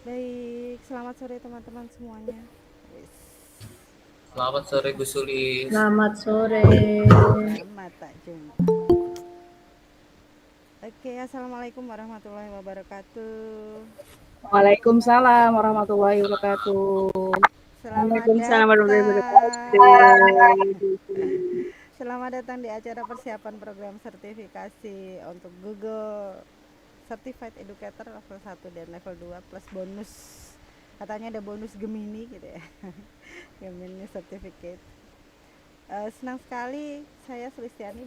Baik, selamat sore teman-teman semuanya. Wis, Selamat sore Bu Sulis. Selamat sore. lama tak jumpa. Oke, assalamualaikum warahmatullahi wabarakatuh. Waalaikumsalam warahmatullahi wabarakatuh. Selamat Waalaikumsalam warahmatullahi datang. wabarakatuh. Selamat datang di acara persiapan program sertifikasi untuk Google Certified Educator level 1 dan level 2 plus bonus. Katanya ada bonus Gemini gitu ya. Gemini Certificate. Senang sekali saya Sulistiani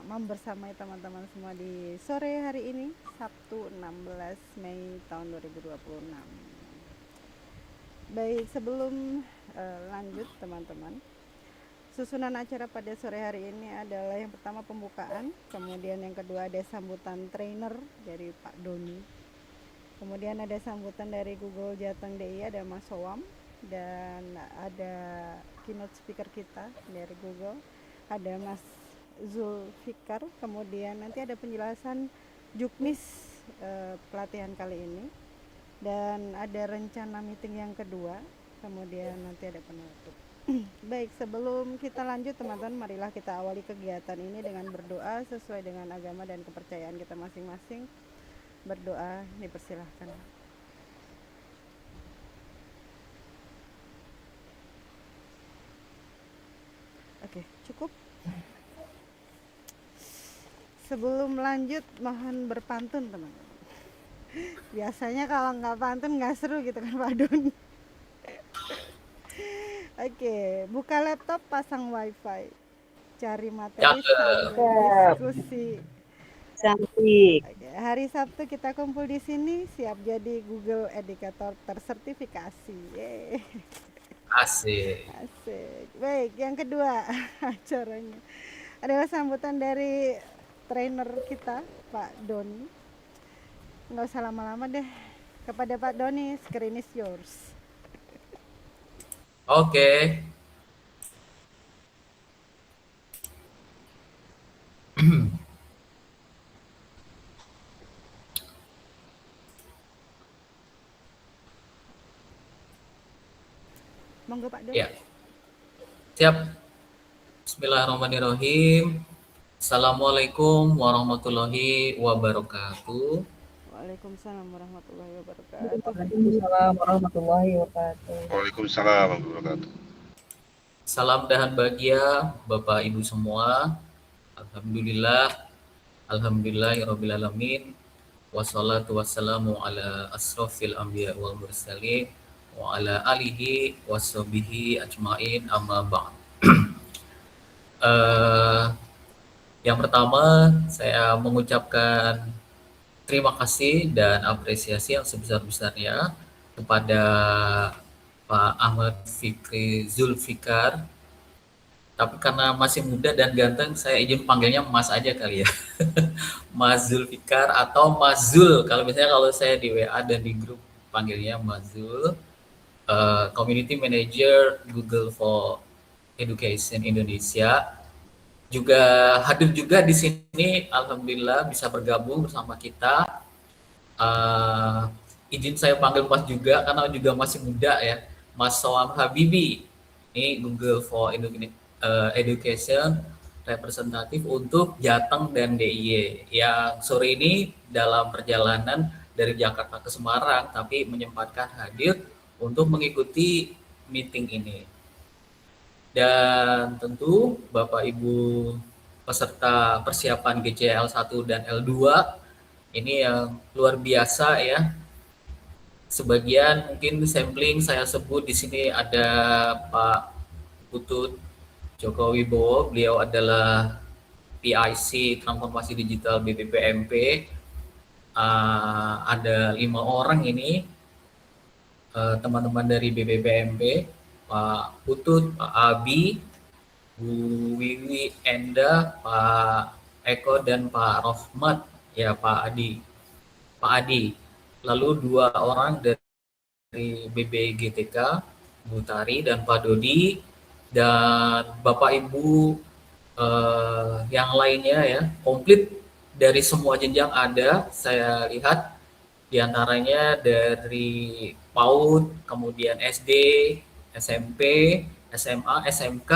membersamai teman-teman semua di sore hari ini, Sabtu 16 Mei tahun 2026. Baik, sebelum lanjut teman-teman, susunan acara pada sore hari ini adalah yang pertama pembukaan, kemudian yang kedua ada sambutan trainer dari Pak Doni, kemudian ada sambutan dari Google Jateng DI, ada Mas Soam, dan ada keynote speaker kita dari Google, ada Mas Zulfikar, kemudian nanti ada penjelasan juknis pelatihan kali ini, dan ada rencana meeting yang kedua, kemudian nanti ada penutup. Baik, sebelum kita lanjut teman-teman, marilah kita awali kegiatan ini dengan berdoa sesuai dengan agama dan kepercayaan kita masing-masing. Berdoa dipersilahkan. Oke, cukup. Sebelum lanjut, mohon berpantun teman-teman. Biasanya kalau nggak pantun nggak seru gitu kan Pak Don. Oke, buka laptop, pasang wifi, cari materi sambil diskusi. Cantik. Oke, hari Sabtu kita kumpul di sini siap jadi Google Educator tersertifikasi. Yeay. Asik. Asik. Baik, yang kedua acaranya adalah sambutan dari trainer kita Pak Doni. Nggak usah lama-lama deh. Kepada Pak Doni, screen is yours. Oke. Monggo Pak Doni. Ya. Siap. Bismillahirrahmanirrahim. Assalamualaikum warahmatullahi wabarakatuh. Waalaikumsalam warahmatullahi wabarakatuh. Waalaikumsalam warahmatullahi wabarakatuh. Waalaikumsalam warahmatullahi wabarakatuh. Salam dahan bahagia Bapak Ibu semua. Alhamdulillah. Alhamdulillahirabbil alamin. Wassalatu wassalamu ala asrofil anbiya wal mursalin wa ala alihi washabihi ajmain amma ba'd. Yang pertama saya mengucapkan terima kasih dan apresiasi yang sebesar-besarnya kepada Pak Ahmad Fikri Zulfikar. Tapi karena masih muda dan ganteng, saya izin panggilnya Mas aja kali ya. Mas Zulfikar atau Mas Zul. Kalau saya di WA dan di grup panggilnya Mas Zul. Community Manager Google for Education Indonesia. Juga hadir juga di sini, alhamdulillah bisa bergabung bersama kita. Izin saya panggil Mas juga karena juga masih muda ya, Mas Soam Habibi. Ini Google for Education representatif untuk Jateng dan DIY yang sore ini dalam perjalanan dari Jakarta ke Semarang tapi menyempatkan hadir untuk mengikuti meeting ini. Dan tentu Bapak Ibu peserta persiapan GCL 1 dan L2 ini yang luar biasa ya. Sebagian mungkin sampling saya sebut di sini ada Pak Putut Joko Wibowo, beliau adalah PIC Transformasi Digital BPPMP. Ada 5 orang ini teman-teman dari BPPMP. Pak Putut, Pak Abi, Bu Wiwi, Enda, Pak Eko, dan Pak Rohmat, ya Pak Adi. Lalu 2 orang dari BBGTK, Bu Tari dan Pak Dodi, dan Bapak Ibu yang lainnya ya, komplit dari semua jenjang ada, saya lihat Di antaranya dari PAUD, kemudian SD, SMP, SMA, SMK,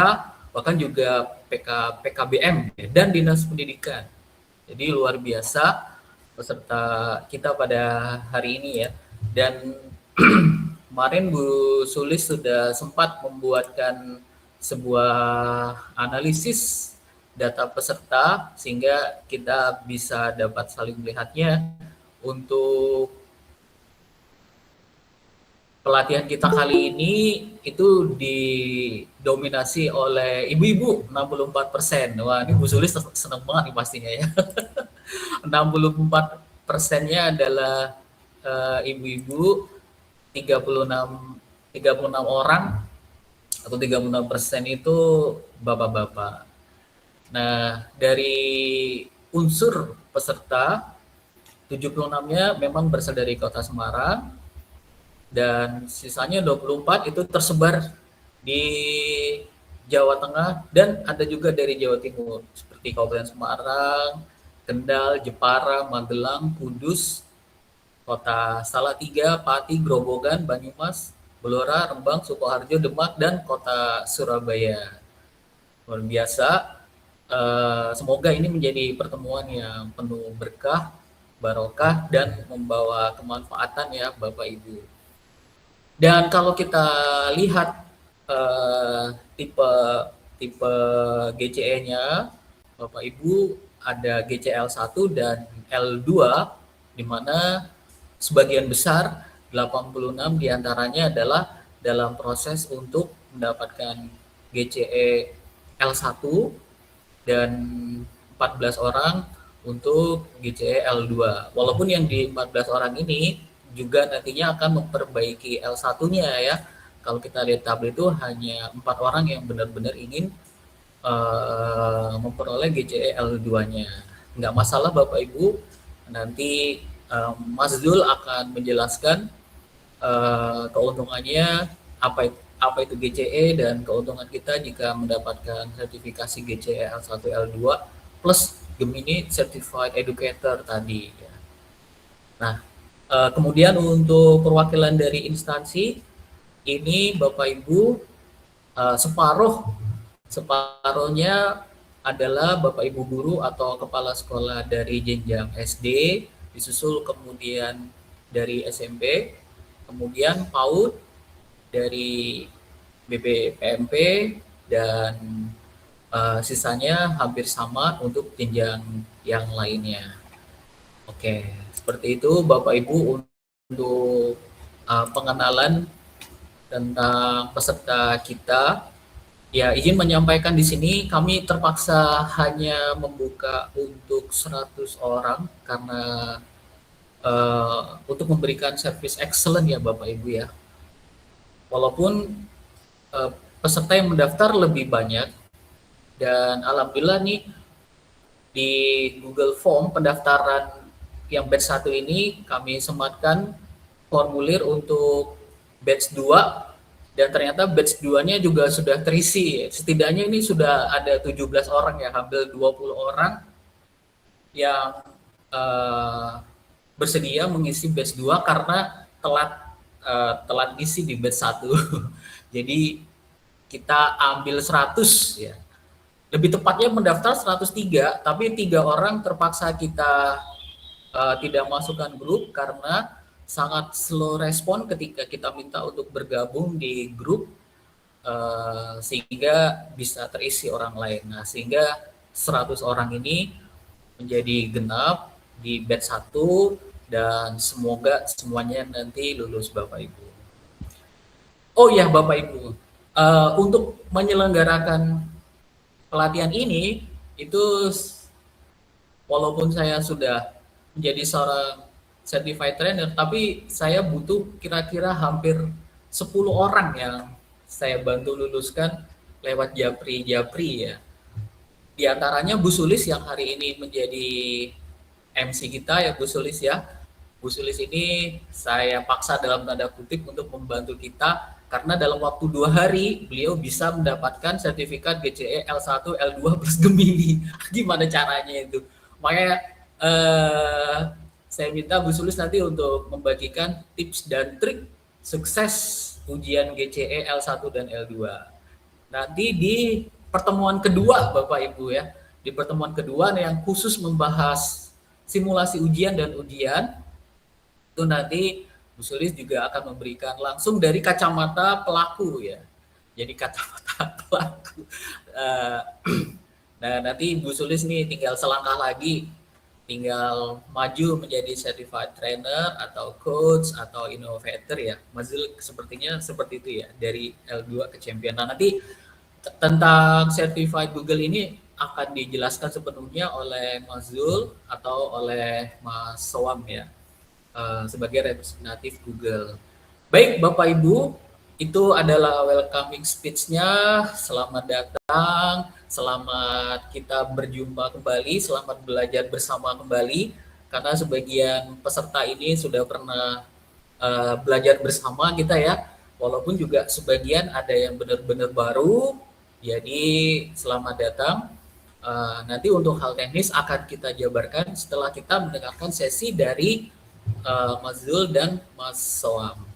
bahkan juga PKBM dan Dinas Pendidikan. Jadi luar biasa peserta kita pada hari ini ya. Dan kemarin Bu Sulis sudah sempat membuatkan sebuah analisis data peserta sehingga kita bisa dapat saling melihatnya. Untuk pelatihan kita kali ini itu didominasi oleh ibu-ibu 64%. Wah, ini Bu Sulis senang banget nih pastinya ya. 64%-nya adalah ibu-ibu, 36 orang atau 36% itu bapak-bapak. Nah, dari unsur peserta 76-nya memang berasal dari Kota Semarang dan sisanya 24 itu tersebar di Jawa Tengah dan ada juga dari Jawa Timur seperti Kabupaten Semarang, Kendal, Jepara, Magelang, Kudus, Kota Salatiga, Pati, Grobogan, Banyumas, Blora, Rembang, Sukoharjo, Demak, dan Kota Surabaya. Luar biasa. Semoga ini menjadi pertemuan yang penuh berkah, barokah, dan membawa kemanfaatan ya Bapak Ibu. Dan kalau kita lihat tipe GCE-nya Bapak Ibu ada GCL1 dan L2 di mana sebagian besar 86 diantaranya adalah dalam proses untuk mendapatkan GCE L1 dan 14 orang untuk GCE L2. Walaupun yang di 14 orang ini juga nantinya akan memperbaiki L1-nya ya. Kalau kita lihat tabel itu hanya 4 orang yang benar-benar ingin memperoleh GCE L2-nya. Nggak masalah Bapak Ibu, nanti Mas Zul akan menjelaskan keuntungannya apa itu GCE dan keuntungan kita jika mendapatkan sertifikasi GCE L1 L2 plus Gemini Certified Educator tadi. Nah, kemudian untuk perwakilan dari instansi ini Bapak Ibu separuhnya adalah Bapak Ibu guru atau kepala sekolah dari jenjang SD, disusul kemudian dari SMP, kemudian PAUD dari BPMP dan sisanya hampir sama untuk jenjang yang lainnya. Oke, seperti itu Bapak Ibu untuk pengenalan tentang peserta kita. Ya, izin menyampaikan di sini kami terpaksa hanya membuka untuk 100 orang karena untuk memberikan service excellent ya Bapak Ibu ya. Walaupun peserta yang mendaftar lebih banyak dan alhamdulillah nih di Google Form pendaftaran yang batch 1 ini kami sematkan formulir untuk batch 2 dan ternyata batch 2-nya juga sudah terisi. Setidaknya ini sudah ada 17 orang ya, hampir 20 orang yang bersedia mengisi batch 2 karena telat ngisi di batch 1. Jadi kita ambil 100 ya. Lebih tepatnya mendaftar 103, tapi 3 orang terpaksa kita tidak masukkan grup karena sangat slow respon ketika kita minta untuk bergabung di grup sehingga bisa terisi orang lain. Nah, sehingga 100 orang ini menjadi genap di batch 1 dan semoga semuanya nanti lulus Bapak Ibu. Oh ya Bapak Ibu, untuk menyelenggarakan pelatihan ini itu walaupun saya sudah menjadi seorang certified trainer, tapi saya butuh kira-kira hampir 10 orang yang saya bantu luluskan lewat Japri ya. Di antaranya Bu Sulis yang hari ini menjadi MC kita ya Bu Sulis ya. Bu Sulis ini saya paksa dalam tanda kutip untuk membantu kita karena dalam waktu 2 hari beliau bisa mendapatkan sertifikat GCE L1 L2 plus Gemini. Gimana caranya itu? Makanya saya minta Bu Sulis nanti untuk membagikan tips dan trik sukses ujian GCE L1 dan L2. Nanti di pertemuan kedua Bapak Ibu ya, di pertemuan kedua yang khusus membahas simulasi ujian dan ujian, itu nanti Bu Sulis juga akan memberikan langsung dari kacamata pelaku ya. Jadi kacamata pelaku. Nah nanti Bu Sulis nih tinggal selangkah lagi, tinggal maju menjadi certified trainer atau coach atau innovator ya. Mazul sepertinya seperti itu ya, dari L2 ke champion. Nah nanti tentang certified Google ini akan dijelaskan sepenuhnya oleh Mas Zul atau oleh Mas Soam ya, sebagai representatif Google. Baik Bapak Ibu, itu adalah welcoming speech-nya. Selamat datang, selamat kita berjumpa kembali, selamat belajar bersama kembali. Karena sebagian peserta ini sudah pernah belajar bersama kita ya, walaupun juga sebagian ada yang benar-benar baru. Jadi selamat datang. Nanti untuk hal teknis akan kita jabarkan setelah kita mendengarkan sesi dari Mas Zul dan Mas Soam.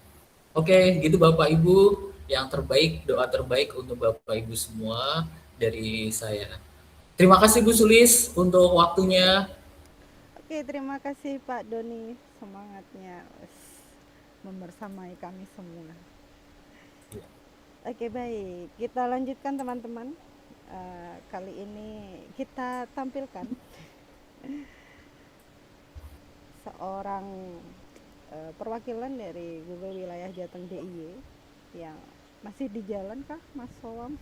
Oke, gitu Bapak Ibu. Yang terbaik, doa terbaik untuk Bapak Ibu semua dari saya. Terima kasih Bu Sulis untuk waktunya. Oke, terima kasih Pak Doni, semangatnya membersamai kami semua. Oke, baik, kita lanjutkan teman-teman. Kali ini kita tampilkan seorang perwakilan dari Google Wilayah Jateng DIY yang masih di jalan kah Mas Soam?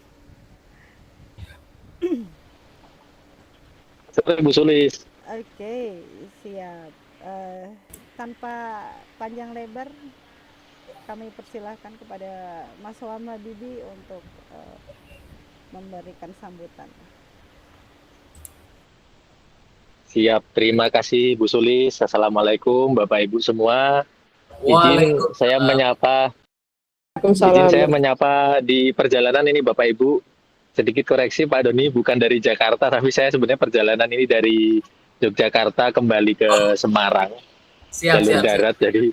Bu Sulis. Oke, siap. Tanpa panjang lebar, kami persilahkan kepada Mas Soam Habibi untuk memberikan sambutan. Siap, terima kasih Bu Sulis. Assalamualaikum Bapak Ibu semua. Izin saya menyapa. Izin saya menyapa di perjalanan ini Bapak Ibu. Sedikit koreksi Pak Doni, bukan dari Jakarta, tapi saya sebenarnya perjalanan ini dari Yogyakarta kembali ke Semarang. Jalur darat, jadi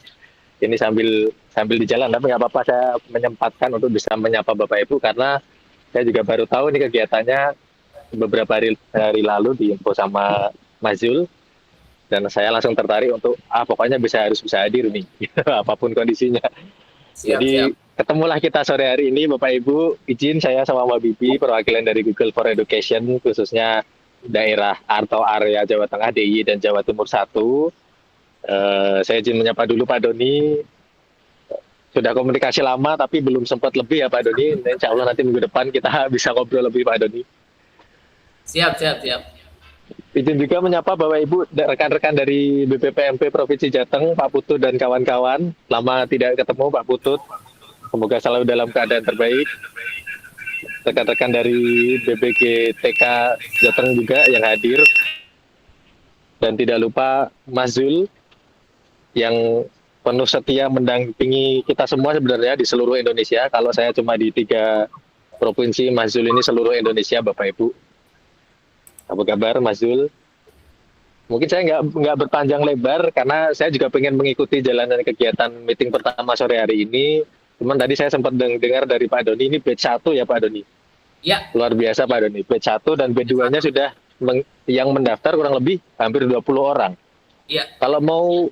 ini sambil di jalan, tapi nggak apa-apa, saya menyempatkan untuk bisa menyapa Bapak Ibu karena saya juga baru tahu ini kegiatannya beberapa hari lalu diinfo sama Mas Zul, dan saya langsung tertarik untuk pokoknya harus bisa hadir nih apapun kondisinya. Jadi ketemulah kita sore hari ini Bapak Ibu. Izin saya sama Mbak Bibi, perwakilan dari Google for Education khususnya daerah atau area Jawa Tengah DIY dan Jawa Timur 1. Saya izin menyapa dulu Pak Doni. Sudah komunikasi lama tapi belum sempat lebih ya Pak Doni. Insya Allah nanti minggu depan kita bisa ngobrol lebih Pak Doni. Siap. Izin juga menyapa Bapak Ibu, rekan-rekan dari BPPMP Provinsi Jateng, Pak Putut dan kawan-kawan. Lama tidak ketemu Pak Putut. Semoga selalu dalam keadaan terbaik. Rekan-rekan dari BPG TK Jateng juga yang hadir. Dan tidak lupa Mas Zul yang penuh setia mendampingi kita semua sebenarnya di seluruh Indonesia. Kalau saya cuma di 3 provinsi, Mas Zul ini seluruh Indonesia Bapak Ibu. Apa kabar Mas Zul? Mungkin saya nggak berpanjang lebar karena saya juga pengen mengikuti jalanan kegiatan meeting pertama sore hari ini. Cuman tadi saya sempat dengar dari Pak Doni, ini batch 1 ya Pak Doni? Ya. Luar biasa Pak Doni, batch 1 dan batch 2-nya sudah yang mendaftar kurang lebih hampir 20 orang. Iya. Kalau mau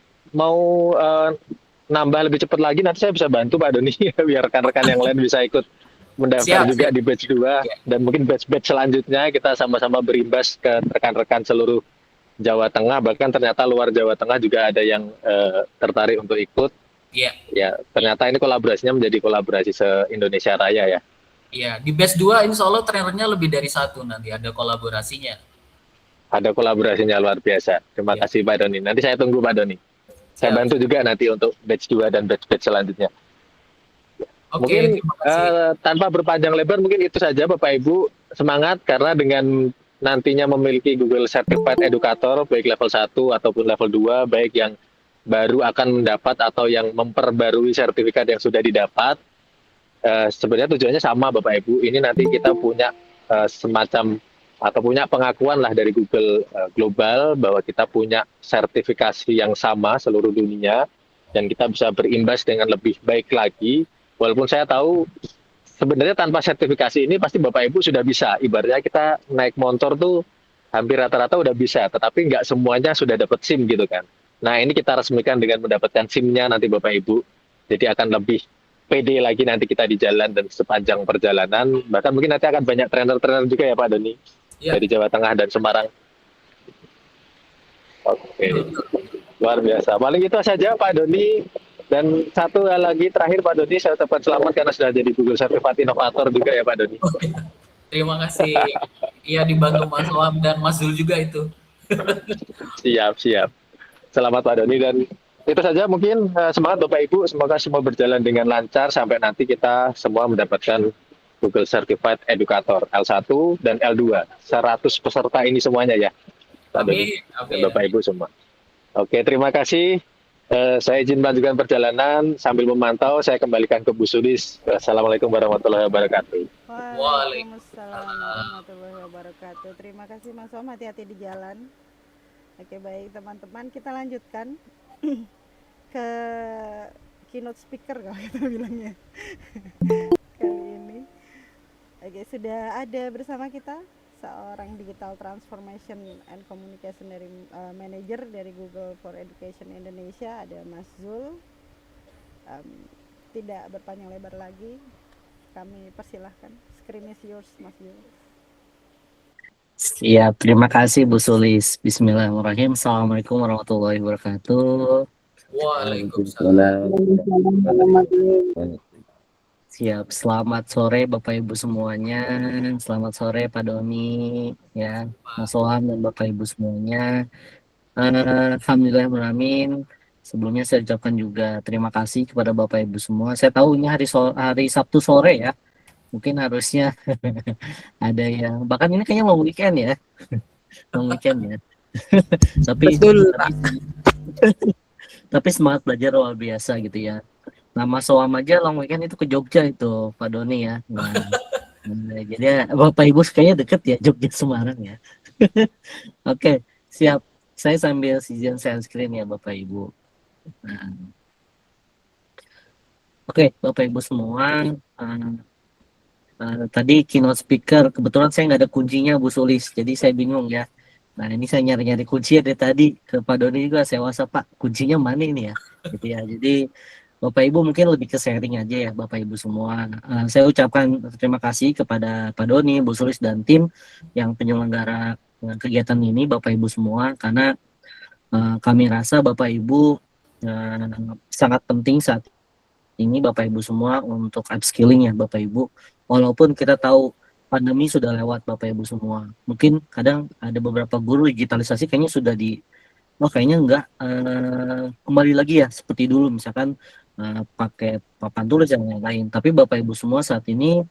nambah lebih cepat lagi nanti saya bisa bantu Pak Doni biar rekan-rekan yang lain bisa ikut mendaftar juga di batch 2 dan mungkin batch selanjutnya kita sama-sama berimbas ke rekan-rekan seluruh Jawa Tengah, bahkan ternyata luar Jawa Tengah juga ada yang tertarik untuk ikut. Iya. Ya, ternyata ini kolaborasinya menjadi kolaborasi se-Indonesia Raya ya. Iya, di batch 2 insya Allah trainernya lebih dari 1 nanti ada kolaborasinya. Ada kolaborasinya luar biasa. Terima kasih Pak Doni. Nanti saya tunggu Pak Doni. Saya bantu juga nanti untuk batch 2 dan batch selanjutnya. Mungkin tanpa berpanjang lebar mungkin itu saja Bapak Ibu, semangat karena dengan nantinya memiliki Google Certified Educator baik level 1 ataupun level 2, baik yang baru akan mendapat atau yang memperbarui sertifikat yang sudah didapat, sebenarnya tujuannya sama Bapak Ibu. Ini nanti kita punya semacam atau punya pengakuan lah dari Google global bahwa kita punya sertifikasi yang sama seluruh dunia dan kita bisa berimbas dengan lebih baik lagi. Walaupun saya tahu sebenarnya tanpa sertifikasi ini pasti Bapak Ibu sudah bisa. Ibaratnya kita naik motor tuh hampir rata-rata udah bisa, tetapi nggak semuanya sudah dapat SIM gitu kan. Nah ini kita resmikan dengan mendapatkan SIM-nya nanti Bapak Ibu. Jadi akan lebih pede lagi nanti kita di jalan dan sepanjang perjalanan. Bahkan mungkin nanti akan banyak trainer-trainer juga ya Pak Doni. Ya. Dari Jawa Tengah dan Semarang. Oke, luar biasa. Paling itu saja Pak Doni. Dan satu hal lagi terakhir Pak Doni, saya ucapkan selamat karena sudah jadi Google Certified Innovator juga ya Pak Doni. Terima kasih. Iya, dibantu Mas Wam dan Mas Zul juga itu. Siap. Selamat Pak Doni, dan itu saja mungkin. Semangat Bapak Ibu, semoga semua berjalan dengan lancar sampai nanti kita semua mendapatkan Google Certified Educator L1 dan L2. 100 peserta ini semuanya ya. Pak Doni dan Bapak Ibu semua. Oke, terima kasih. Saya izin melanjutkan perjalanan sambil memantau. Saya kembalikan ke Bu Sulis. Assalamualaikum warahmatullahi wabarakatuh. Waalaikumsalam warahmatullahi wabarakatuh. Terima kasih Mas Om, hati-hati di jalan. Oke, baik teman-teman, kita lanjutkan ke keynote speaker kalau kita bilangnya kali ini. Oke, sudah ada bersama kita seorang digital transformation and communication dari manager dari Google for Education Indonesia, ada Mas Zul. Tidak berpanjang lebar lagi, kami persilahkan. Screen is yours, Mas Zul. Siap, terima kasih Bu Sulis. Bismillahirrahmanirrahim. Assalamualaikum warahmatullahi wabarakatuh. Waalaikumsalam. Siap, selamat sore Bapak Ibu semuanya. Selamat sore Pak Doni, ya, Mas Soham dan Bapak Ibu semuanya. Alhamdulillahirrahmanirrahim. Sebelumnya saya ucapkan juga terima kasih kepada Bapak Ibu semua. Saya tahu ini hari Sabtu sore ya. Mungkin harusnya ada yang, bahkan ini kayaknya long weekend ya. Long weekend ya. Tapi semangat belajar luar biasa gitu ya. Nama Soam aja long weekend itu ke Jogja itu Pak Doni ya. Nah, jadi Bapak Ibu kayaknya deket ya, Jogja Semarang ya. Oke, siap. Saya sambil izin share screen ya Bapak Ibu. Nah. Oke, Bapak Ibu semua. Tadi keynote speaker, kebetulan saya nggak ada kuncinya Bu Sulis, jadi saya bingung ya. Nah ini saya nyari-nyari kunci dari tadi ke Pak Doni juga, saya WhatsApp Pak, kuncinya mana ini ya? Gitu ya. Jadi Bapak Ibu mungkin lebih ke sharing aja ya Bapak Ibu semua. Saya ucapkan terima kasih kepada Pak Doni, Bu Sulis dan tim yang penyelenggara kegiatan ini Bapak Ibu semua, karena kami rasa Bapak Ibu sangat penting saat ini Bapak Ibu semua untuk upskilling ya Bapak Ibu. Walaupun kita tahu pandemi sudah lewat Bapak Ibu semua. Mungkin kadang ada beberapa guru digitalisasi kayaknya sudah kayaknya enggak kembali lagi ya seperti dulu, misalkan pakai papan tulis yang lain. Tapi Bapak Ibu semua saat ini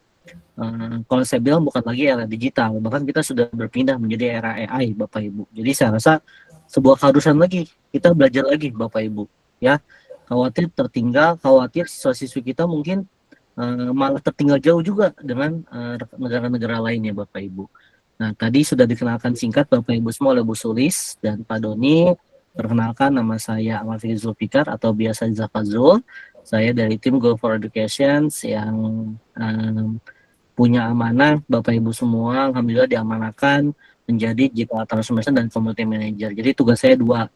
kalau saya bilang bukan lagi era digital, bahkan kita sudah berpindah menjadi era AI Bapak Ibu. Jadi saya rasa sebuah keharusan lagi kita belajar lagi Bapak Ibu ya. Khawatir tertinggal, khawatir siswa-siswi kita mungkin malah tertinggal jauh juga dengan negara-negara lainnya Bapak Ibu. Nah tadi sudah dikenalkan singkat Bapak Ibu semua oleh Bu Sulis dan Pak Doni. Perkenalkan, nama saya Ahmad Fikri Zulfikar atau biasa Zafazul. Saya dari tim Go for Education yang punya amanah Bapak Ibu semua. Alhamdulillah diamanahkan menjadi digital transformation dan community manager. Jadi tugas saya dua.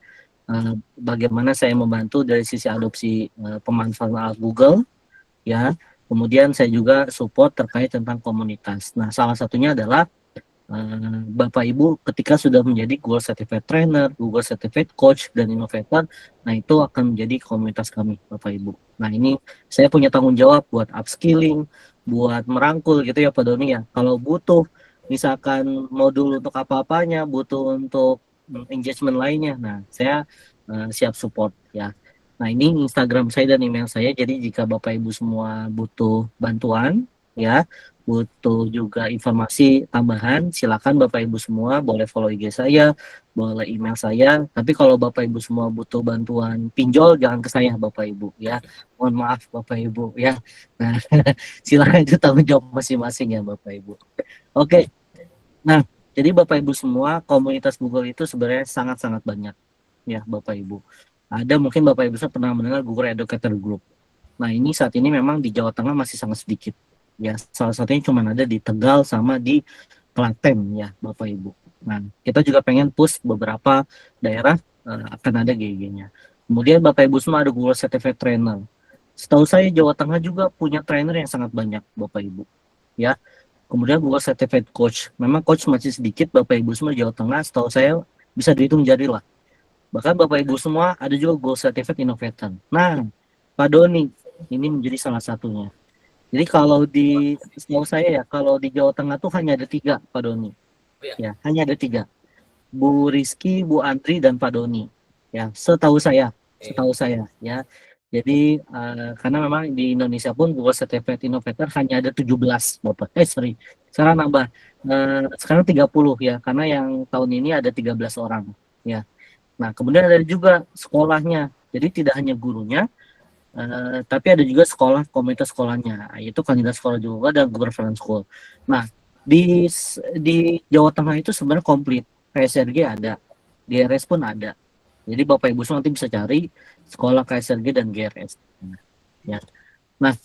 Bagaimana saya membantu dari sisi adopsi pemanfaatan alat Google ya, kemudian saya juga support terkait tentang komunitas. Nah salah satunya adalah Bapak Ibu ketika sudah menjadi Google Certified Trainer, Google Certified Coach dan Innovator, nah itu akan menjadi komunitas kami Bapak Ibu. Nah ini saya punya tanggung jawab buat upskilling, buat merangkul gitu ya Pak Doni ya. Kalau butuh misalkan modul untuk apa-apanya, butuh untuk engagement lainnya, nah saya siap support ya. Nah ini Instagram saya dan email saya, jadi jika Bapak Ibu semua butuh bantuan ya, butuh juga informasi tambahan, silakan Bapak Ibu semua boleh follow IG saya, boleh email saya. Tapi kalau Bapak Ibu semua butuh bantuan pinjol, jangan ke saya Bapak Ibu ya, mohon maaf Bapak Ibu ya. Nah silakan, itu tanggung jawab masing-masing ya Bapak Ibu. Oke. Nah Jadi Bapak Ibu semua, komunitas Google itu sebenarnya sangat-sangat banyak ya Bapak Ibu. Ada mungkin Bapak Ibu pernah mendengar Google Educator Group. Nah ini saat ini memang di Jawa Tengah masih sangat sedikit. Ya salah satunya cuma ada di Tegal sama di Klaten ya Bapak Ibu. Nah kita juga pengen push beberapa daerah akan ada GG-nya. Kemudian Bapak Ibu semua ada Google Certified Trainer. Setahu saya Jawa Tengah juga punya trainer yang sangat banyak Bapak Ibu. Ya. Kemudian Google Certified Coach. Memang coach masih sedikit Bapak Ibu semua di Jawa Tengah, setahu saya bisa dihitung jari lah. Bahkan Bapak Ibu semua ada juga Google Certified Innovator. Nah, Pak Doni ini menjadi salah satunya. Jadi kalau setahu saya ya, kalau di Jawa Tengah tuh hanya ada 3 Pak Doni. Ya, hanya ada 3. Bu Rizky, Bu Andri, dan Pak Doni. Ya, setahu saya ya. Jadi karena memang di Indonesia pun Google Certified Innovator hanya ada 17 Bapak. Sekarang nambah. Sekarang 30 ya, karena yang tahun ini ada 13 orang ya. Nah, kemudian ada juga sekolahnya. Jadi tidak hanya gurunya, tapi ada juga komunitas sekolahnya, yaitu kandidat sekolah juga dan Google Reference School. Nah, di Jawa Tengah itu sebenarnya komplit. KSRG ada, GRS pun ada. Jadi Bapak Ibu semua nanti bisa cari sekolah KSRG dan GRS. Ya. Nah,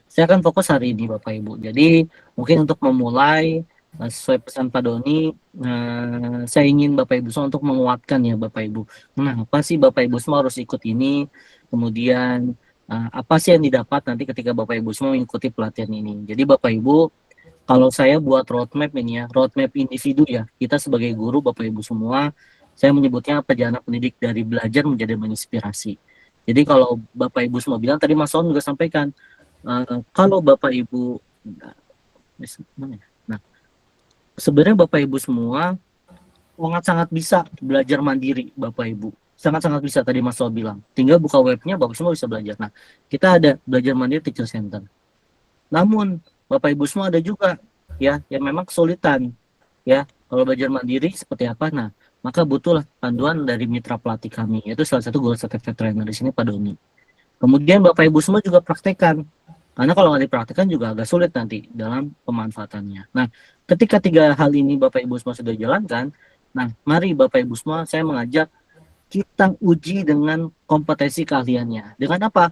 saya akan fokus hari ini Bapak Ibu. Jadi mungkin untuk memulai sesuai pesan Pak Doni, saya ingin Bapak Ibu semua untuk menguatkan ya Bapak Ibu. Nah, apa sih Bapak Ibu semua harus ikut ini? Kemudian apa sih yang didapat nanti ketika Bapak Ibu semua mengikuti pelatihan ini? Jadi Bapak Ibu, kalau saya buat roadmap ini ya, roadmap individu ya, kita sebagai guru Bapak Ibu semua, saya menyebutnya perjalanan pendidik dari belajar menjadi menginspirasi. Jadi kalau Bapak Ibu semua bilang, tadi Mas Son juga sampaikan, kalau Bapak Ibu, nah, sebenarnya Bapak Ibu semua sangat bisa belajar mandiri Bapak Ibu. Sangat-sangat bisa, tadi Mas Son bilang. Tinggal buka webnya, Bapak semua bisa belajar. Nah, kita ada belajar mandiri Teacher Center. Namun, Bapak Ibu semua ada juga ya yang memang kesulitan. Ya, kalau belajar mandiri seperti apa? Nah, maka butuhlah panduan dari mitra pelatih kami, yaitu salah satu Google Certified Trainer di sini Pak Doni. Kemudian Bapak Ibu semua juga praktekkan, karena kalau nggak dipraktekkan juga agak sulit nanti dalam pemanfaatannya. Nah, ketika 3 hal ini Bapak Ibu semua sudah jalankan, nah mari Bapak Ibu semua saya mengajak kita uji dengan kompetensi keahliannya. Dengan apa?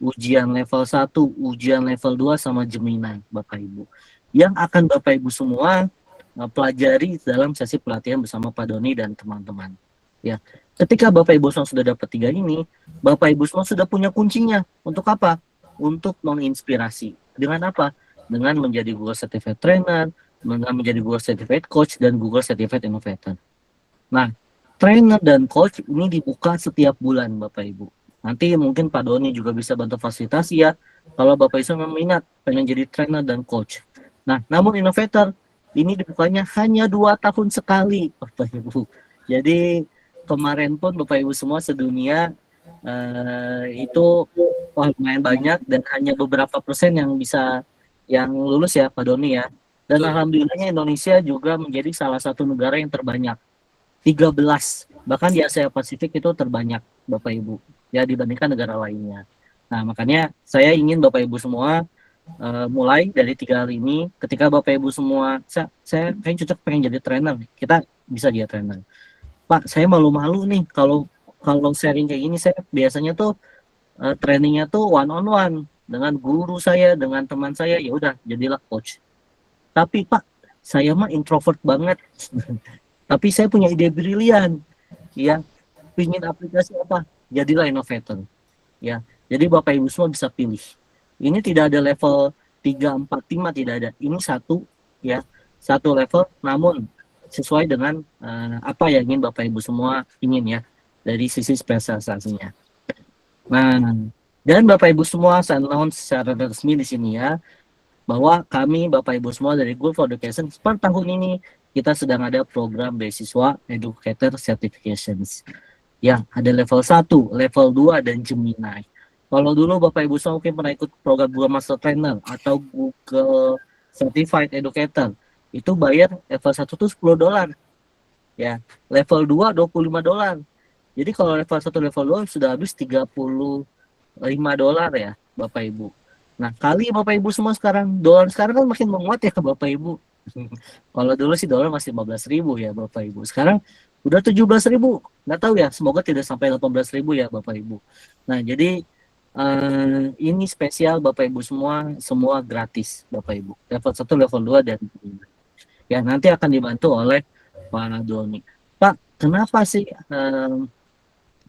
Ujian level 1, ujian level 2 sama Gemini Bapak Ibu. Yang akan Bapak Ibu semua pelajari dalam sesi pelatihan bersama Pak Doni dan teman-teman. Ya, ketika Bapak Ibu semua sudah dapat 3 ini, Bapak Ibu semua sudah punya kuncinya. Untuk apa? Untuk menginspirasi. Dengan apa? Dengan menjadi Google Certified Trainer, dengan menjadi Google Certified Coach, dan Google Certified Innovator. Nah, trainer dan coach ini dibuka setiap bulan Bapak Ibu. Nanti mungkin Pak Doni juga bisa bantu fasilitasi ya, kalau Bapak Ibu semua minat pengen jadi trainer dan coach. Nah, namun innovator ini dibukanya hanya 2 tahun sekali, Bapak Ibu. Jadi kemarin pun Bapak Ibu semua sedunia itu lumayan banyak dan hanya beberapa persen yang bisa yang lulus ya Pak Doni ya. Dan alhamdulillahnya Indonesia juga menjadi salah satu negara yang terbanyak. 13, bahkan di Asia Pasifik itu terbanyak Bapak Ibu ya dibandingkan negara lainnya. Nah, makanya saya ingin Bapak Ibu semua mulai dari 3 hal ini. Ketika Bapak Ibu semua, saya pengen cocok pengen jadi trainer, kita bisa jadi trainer. Pak, saya malu-malu nih kalau sharing kayak gini. Saya biasanya tuh trainingnya tuh one on one dengan guru saya, dengan teman saya. Ya udah, jadilah coach. Tapi Pak, saya mah introvert banget. Tapi saya punya ide brilian, ya. Pingin aplikasi apa? Jadilah innovator, ya. Jadi Bapak Ibu semua bisa pilih. Ini tidak ada level 3, 4, 5, tidak ada. Ini satu, ya, satu level, namun sesuai dengan apa yang ingin Bapak Ibu semua ingin ya, dari sisi spesialisasinya. Nah, dan Bapak Ibu semua saya announce secara resmi di sini ya, bahwa kami Bapak Ibu semua dari Google for Education per tahun ini kita sedang ada program beasiswa Educator Certifications. Ya, ada level 1, level 2, dan Gemini. Kalau dulu Bapak Ibu semua mungkin pernah ikut program Google Master Trainer atau Google Certified Educator, itu bayar level 1 tuh $10. Ya, level 2 $25. Jadi kalau level 1 level 2 sudah habis $35 ya, Bapak Ibu. Nah, kali Bapak Ibu semua sekarang, dolar sekarang kan makin menguat ya Bapak Ibu. Kalau dulu sih dolar masih 15.000 ya Bapak Ibu. Sekarang udah 17.000. Nggak tahu ya, semoga tidak sampai 18.000 ya Bapak Ibu. Nah, jadi ini spesial Bapak Ibu semua gratis Bapak Ibu. Level 1, level 2 dan ya nanti akan dibantu oleh Pak Doni. Pak, kenapa sih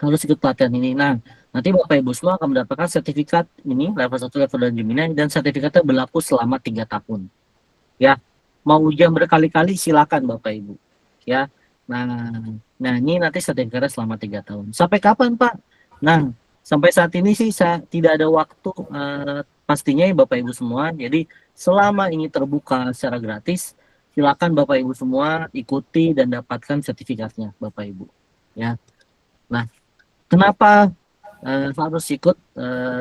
harus ikut pelatihan ini? Nah, nanti Bapak Ibu semua akan mendapatkan sertifikat ini level 1, level 2 Gemini, dan sertifikatnya berlaku selama 3 tahun. Ya, mau ujian berkali-kali silakan Bapak Ibu. Ya. Nah ini nanti sertifikatnya selama 3 tahun. Sampai kapan, Pak? Nah, sampai saat ini sih saya tidak ada waktu pastinya ya Bapak Ibu semua. Jadi selama ini terbuka secara gratis, silakan Bapak Ibu semua ikuti dan dapatkan sertifikatnya Bapak Ibu. Ya. Nah, kenapa harus ikut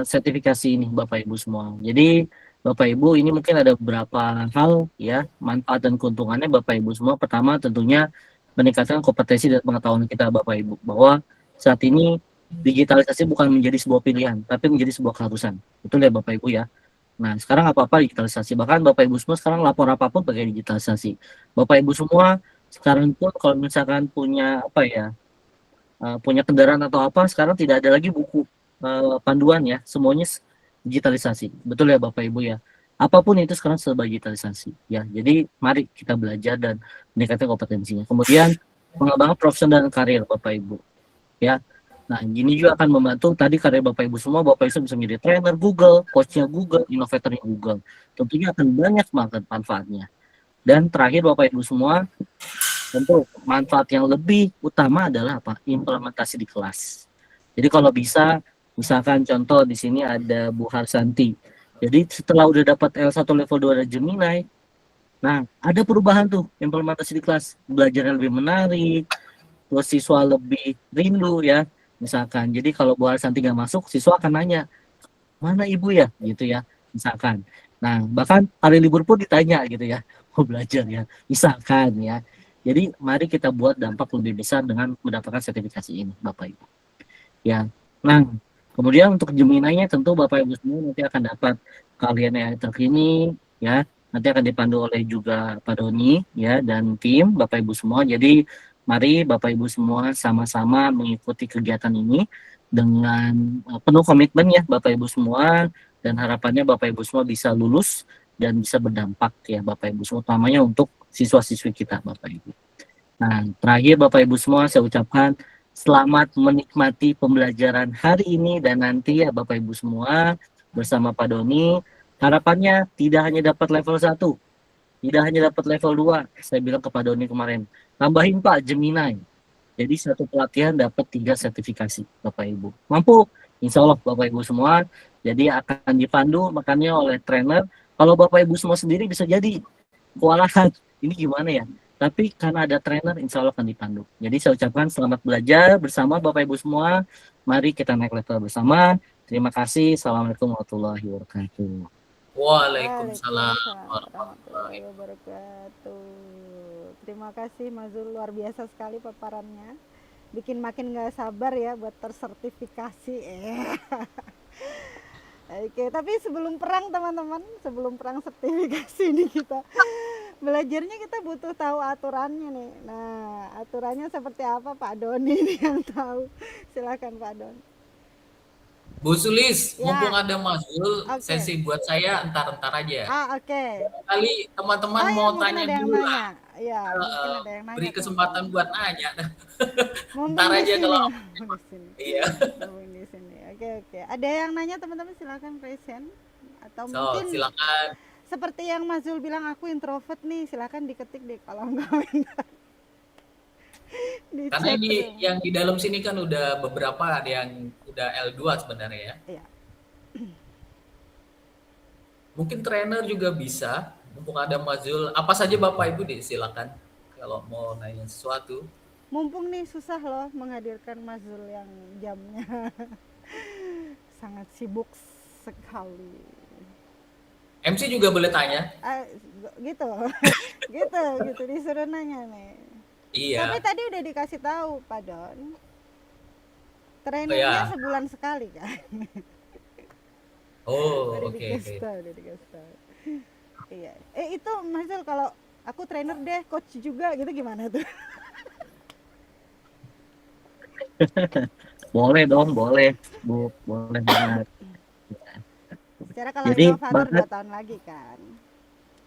sertifikasi ini Bapak Ibu semua? Jadi Bapak Ibu ini mungkin ada beberapa hal ya, manfaat dan keuntungannya Bapak Ibu semua. Pertama tentunya meningkatkan kompetensi dan pengetahuan kita Bapak Ibu, bahwa saat ini digitalisasi bukan menjadi sebuah pilihan tapi menjadi sebuah keharusan. Betul ya Bapak Ibu ya. Nah, sekarang apa-apa digitalisasi, bahkan Bapak Ibu semua sekarang lapor apapun pakai digitalisasi. Bapak Ibu semua sekarang pun kalau misalkan punya apa ya, punya kendaraan atau apa, sekarang tidak ada lagi buku panduan ya, semuanya digitalisasi. Betul ya Bapak Ibu ya. Apapun itu sekarang serba digitalisasi ya. Jadi mari kita belajar dan meningkatkan kompetensinya. Kemudian pengembangan profesional dan karir Bapak Ibu ya. Nah, ini juga akan membantu tadi karir Bapak Ibu semua. Bapak Ibu bisa menjadi trainer Google, coachnya Google, innovatornya Google. Tentunya akan banyak banget manfaatnya. Dan terakhir Bapak Ibu semua, tentu manfaat yang lebih utama adalah apa? Implementasi di kelas. Jadi kalau bisa, misalkan contoh di sini ada Bu Harsanti. Jadi setelah udah dapat L1 level 2 dan Gemini, nah ada perubahan tuh implementasi di kelas. Belajarnya lebih menarik, terus siswa lebih rindu ya. Misalkan, jadi kalau Bu Harsanti nggak masuk, siswa akan nanya, mana ibu ya? Gitu ya, misalkan. Nah, bahkan hari libur pun ditanya gitu ya, mau belajar ya, misalkan ya. Jadi mari kita buat dampak lebih besar dengan mendapatkan sertifikasi ini, Bapak Ibu. Ya, nah kemudian untuk Gemini-nya tentu Bapak Ibu semua nanti akan dapat kalian yang terkini, ya. Nanti akan dipandu oleh juga Pak Doni, ya, dan tim Bapak Ibu semua. Jadi mari Bapak Ibu semua sama-sama mengikuti kegiatan ini dengan penuh komitmen ya Bapak Ibu semua, dan harapannya Bapak Ibu semua bisa lulus dan bisa berdampak ya Bapak Ibu semua, utamanya untuk siswa-siswi kita Bapak Ibu. Nah, terakhir Bapak Ibu semua saya ucapkan selamat menikmati pembelajaran hari ini dan nanti ya Bapak Ibu semua bersama Pak Doni. Harapannya tidak hanya dapat level 1, tidak hanya dapat level 2. Saya bilang ke Pak Doni kemarin, tambahin Pak Gemini. Jadi satu pelatihan dapat 3 sertifikasi Bapak Ibu. Mampu? Insya Allah Bapak Ibu semua. Jadi akan dipandu makanya oleh trainer. Kalau Bapak Ibu semua sendiri bisa jadi kewalahan. Ini gimana ya? Tapi karena ada trainer, insya Allah akan dipandu. Jadi saya ucapkan selamat belajar bersama Bapak Ibu semua. Mari kita naik level bersama. Terima kasih. Assalamualaikum warahmatullahi wabarakatuh. Waalaikumsalam warahmatullahi wabarakatuh. Terima kasih Mas Zul, luar biasa sekali paparannya. Bikin makin nggak sabar ya buat tersertifikasi. Oke, tapi sebelum perang teman-teman, sebelum perang sertifikasi ini kita belajarnya kita butuh tahu aturannya nih. Nah, aturannya seperti apa Pak Doni nih yang tahu. Silakan Pak Doni. Bu Sulis, Ya. mumpung ada Mas Zul, Oke. sesi buat saya entar-entar aja. Oke. Kali teman-teman iya, mau mungkin tanya ada yang dulu nanya. lah. Iya, mungkin ada yang nanya. Beri kesempatan buat nanya. Mumpung Ntar di aja sini, kalau mumpung di sini. iya. Mumpung di sini. Oke. Ada yang nanya teman-teman, silakan present atau So, mungkin silakan. seperti yang Mas Zul bilang, aku introvert nih, silakan diketik di kolom komentar. Di Karena chat ini room. yang di dalam sini kan udah beberapa, ada yang udah L2 sebenarnya ya. Iya. Mungkin trainer juga bisa. Mumpung ada Mas Zul, apa saja Bapak Ibu silakan kalau mau nanya sesuatu. Mumpung nih susah loh menghadirkan Mas Zul yang jamnya sangat sibuk sekali. MC juga boleh tanya. Gitu. gitu disuruh nanya nih. Iya. Tapi tadi udah dikasih tahu Pak Don. Trainernya iya. sebulan sekali kan. Oh, Udah oke. dikasih tahu. Iya. Itu Mas Zul kalau aku trainer deh, coach juga gitu, gimana tuh? Boleh dong, boleh Bu, boleh banget. Secara kalau Jadi inovator banget, 2 tahun lagi kan.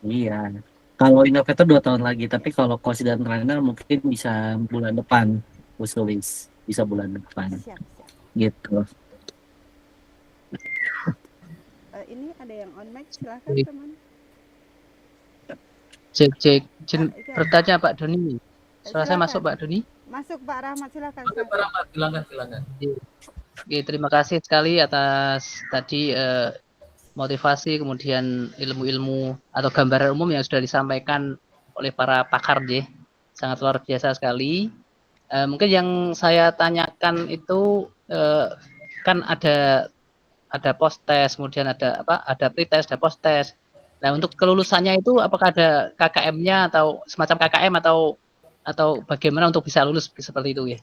iya. Kalau inovator 2 tahun lagi, tapi kalau coach dan trainer mungkin bisa bulan depan, Bu Sulis. Bisa bulan depan, Siap, siap. gitu. Ini ada yang on mic, silahkan Cek, teman. cek. Itu ada. Bertanya Pak Doni. Suara saya masuk Silakan. Pak Doni? Masuk Pak Rahmat, silakan. Oke, Pak Rahmat, silakan. Oke, terima kasih sekali atas tadi motivasi, kemudian ilmu-ilmu atau gambaran umum yang sudah disampaikan oleh para pakar, J. Sangat luar biasa sekali. Mungkin yang saya tanyakan itu kan ada post test, kemudian ada pretest, ada post test. Nah, untuk kelulusannya itu apakah ada KKM-nya atau semacam KKM atau bagaimana untuk bisa lulus seperti itu ya?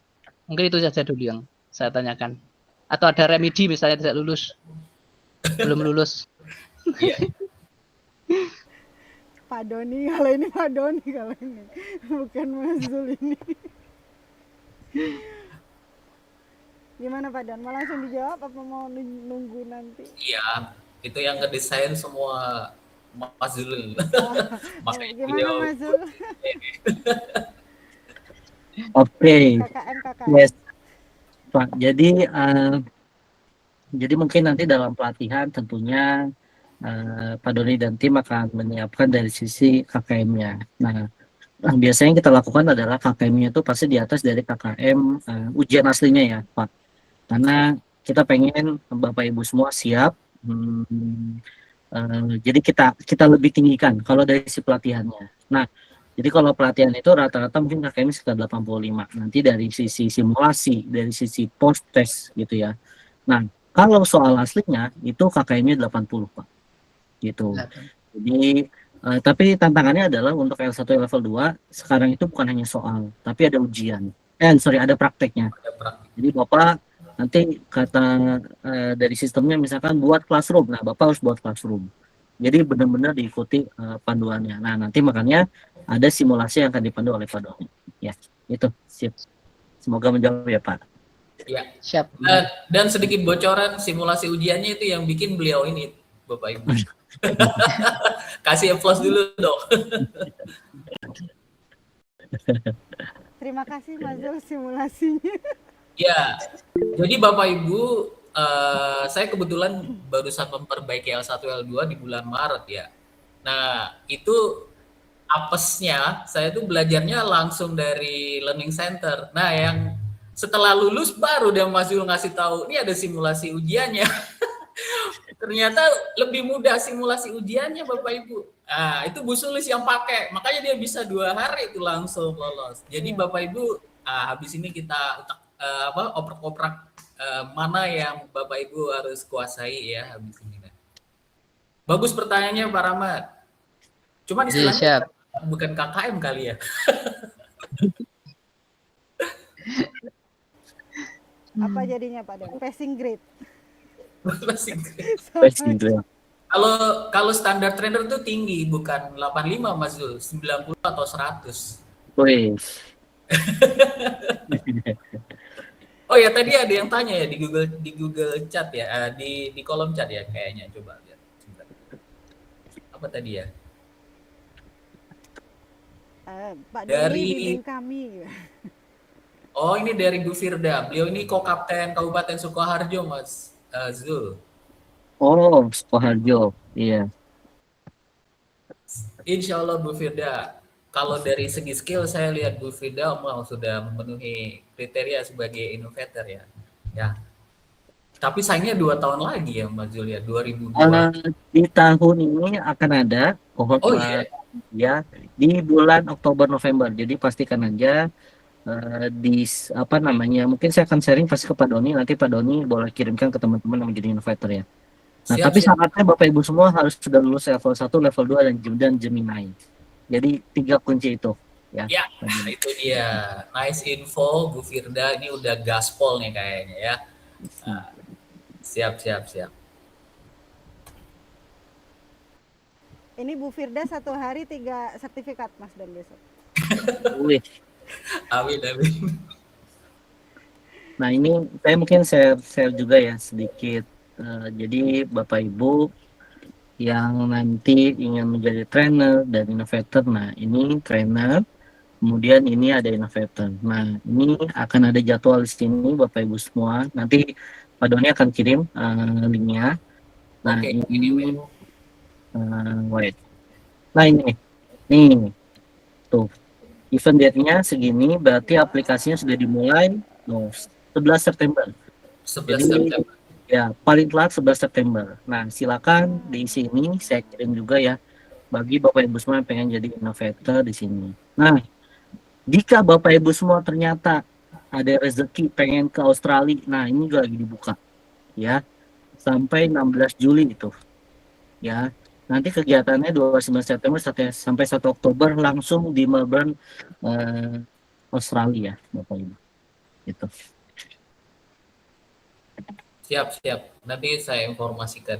Mungkin itu saja dulu yang saya tanyakan. Atau ada remedi misalnya tidak lulus, belum lulus. Iya. Pak Doni kalau ini, Pak Doni kalau ini. Bukan Mas Zul ini. Gimana Pak Don? Mau langsung dijawab apa mau nunggu nanti? Iya, itu yang ngedesain semua Mas Zulul. Makanya Gimana beliau Mas Zul? Oke, KKM. yes, Pak. Jadi mungkin nanti dalam pelatihan tentunya Pak Doni dan tim akan menyiapkan dari sisi KKM-nya. Nah, biasanya yang kita lakukan adalah KKM-nya itu pasti di atas dari KKM ujian aslinya ya, Pak. Karena kita pengen Bapak Ibu semua siap. Jadi kita lebih tinggikan kalau dari sisi pelatihannya. Nah, jadi kalau pelatihan itu rata-rata mungkin KKM sekitar 85. Nanti dari sisi simulasi, dari sisi post test gitu ya. Nah, kalau soal aslinya itu KKM-nya 80, Pak. Gitu. Jadi tapi tantangannya adalah untuk L1 level 2 sekarang itu bukan hanya soal, tapi ada ujian. Ada prakteknya. Jadi Bapak nanti kata dari sistemnya misalkan buat classroom. Nah, Bapak harus buat classroom. Jadi benar-benar diikuti panduannya. Nah, nanti makanya ada simulasi yang akan dipandu oleh Pak Doni. Ya, itu sip. Semoga menjawab ya, Pak. Ya. Siap. Dan sedikit bocoran simulasi ujiannya itu yang bikin beliau ini, Bapak Ibu. Kasih applause dulu dong. Terima kasih Mas Zul simulasinya. Ya, jadi Bapak Ibu, saya kebetulan barusan memperbaiki L1 L2 di bulan Maret ya. Nah, itu apesnya saya tuh belajarnya langsung dari Learning Center. Nah, yang setelah lulus baru dia Mas Zul ngasih tahu, ini ada simulasi ujiannya. Ternyata lebih mudah simulasi ujiannya Bapak Ibu. Nah, itu Bu Sulis yang pakai, makanya dia bisa 2 hari itu langsung lolos. Jadi Bapak Ibu, habis ini kita oprak-oprak mana yang Bapak Ibu harus kuasai ya habis ini. Bagus pertanyaannya Pak Rahmat. Cuma istilahnya bukan KKM kali ya. Apa jadinya Pak Don? Passing grade. Kalau standar trainer itu tinggi, bukan 85 Mas Zul, 90 atau 100. Wih. Oh ya, tadi ada yang tanya ya di Google Chat ya, di kolom chat ya kayaknya, coba lihat. Apa tadi ya? Pak Doni bimbing kami. Oh, ini dari Bu Firda. Beliau ini Ko-Kapten Kabupaten Sukoharjo, Mas Zul. Oh, Sukoharjo. Iya. Insya Allah Bu Firda. Kalau dari segi skill saya lihat Bu Firda sudah memenuhi kriteria sebagai innovator ya. Ya. Tapi sayangnya 2 tahun lagi ya Mas Zul ya, 2002. Di tahun ini akan ada cohort ya di bulan Oktober November. Jadi pastikan aja mungkin saya akan sharing pasti ke Pak Doni, nanti Pak Doni boleh kirimkan ke teman-teman yang menjadi innovator ya. Nah, tapi syaratnya Bapak Ibu semua harus sudah lulus level 1, level 2 dan Gemini. Jadi 3 kunci itu ya. Ya, itu dia. Nice info Bu Firda, ini udah gaspol nih kayaknya ya. Siap. Ini Bu Firda 1 hari 3 sertifikat Mas dan besok. Wih. Amin, amin. Nah ini saya mungkin share juga ya sedikit. Jadi Bapak Ibu yang nanti ingin menjadi trainer dan innovator, nah ini trainer, kemudian ini ada innovator. Nah ini akan ada jadwal di sini Bapak Ibu semua. Nanti Pak Doni akan kirim linknya. Nah Oke, ini wait. Nah ini nih tuh event date-nya segini, berarti aplikasinya sudah dimulai 11 September. 11 Jadi September. ya paling telat 11 September. Nah silakan di sini saya kirim juga ya bagi Bapak Ibu semua yang pengen jadi innovator di sini. Nah jika Bapak Ibu semua ternyata ada rezeki pengen ke Australia, nah ini juga lagi dibuka ya sampai 16 Juli itu ya. Nanti kegiatannya 29 September sampai 1 Oktober langsung di Melbourne, Australia, Bapak Ibu. Gitu. Siap, siap. Nanti saya informasikan.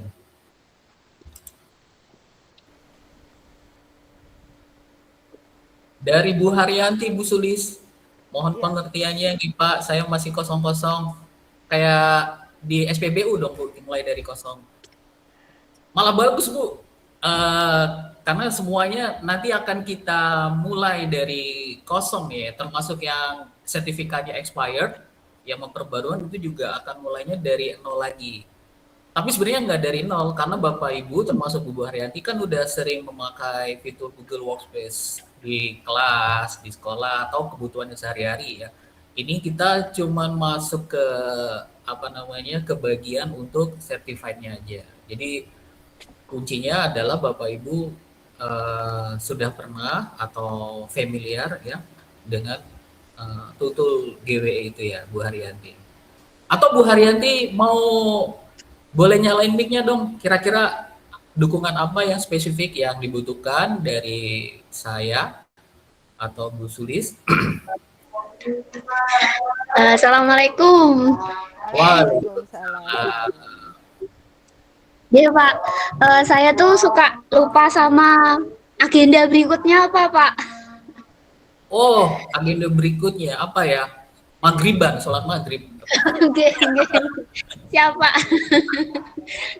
Dari Bu Haryanti, Bu Sulis, mohon pengertiannya nih Pak, saya masih kosong-kosong. Kayak di SPBU dong Bu, mulai dari kosong. Malah bagus Bu, karena semuanya nanti akan kita mulai dari kosong ya, termasuk yang sertifikatnya expired, yang memperbaruan itu juga akan mulainya dari nol lagi. Tapi sebenarnya nggak dari nol, karena Bapak Ibu termasuk Bu Haryanti kan udah sering memakai fitur Google Workspace di kelas, di sekolah, atau kebutuhannya sehari-hari ya. Ini kita cuman masuk ke apa namanya ke bagian untuk certified-nya aja. Jadi kuncinya adalah Bapak Ibu sudah pernah atau familiar ya dengan tutul GWE itu ya Bu Haryanti. Atau Bu Haryanti mau boleh nyalain mic-nya dong. Kira-kira dukungan apa yang spesifik yang dibutuhkan dari saya atau Bu Sulis? Assalamualaikum. Waalaikumsalam. Ya Pak, saya tuh suka lupa sama agenda berikutnya apa Pak? Oh, agenda berikutnya apa ya? Maghriban, sholat maghrib. Oke. Siapa?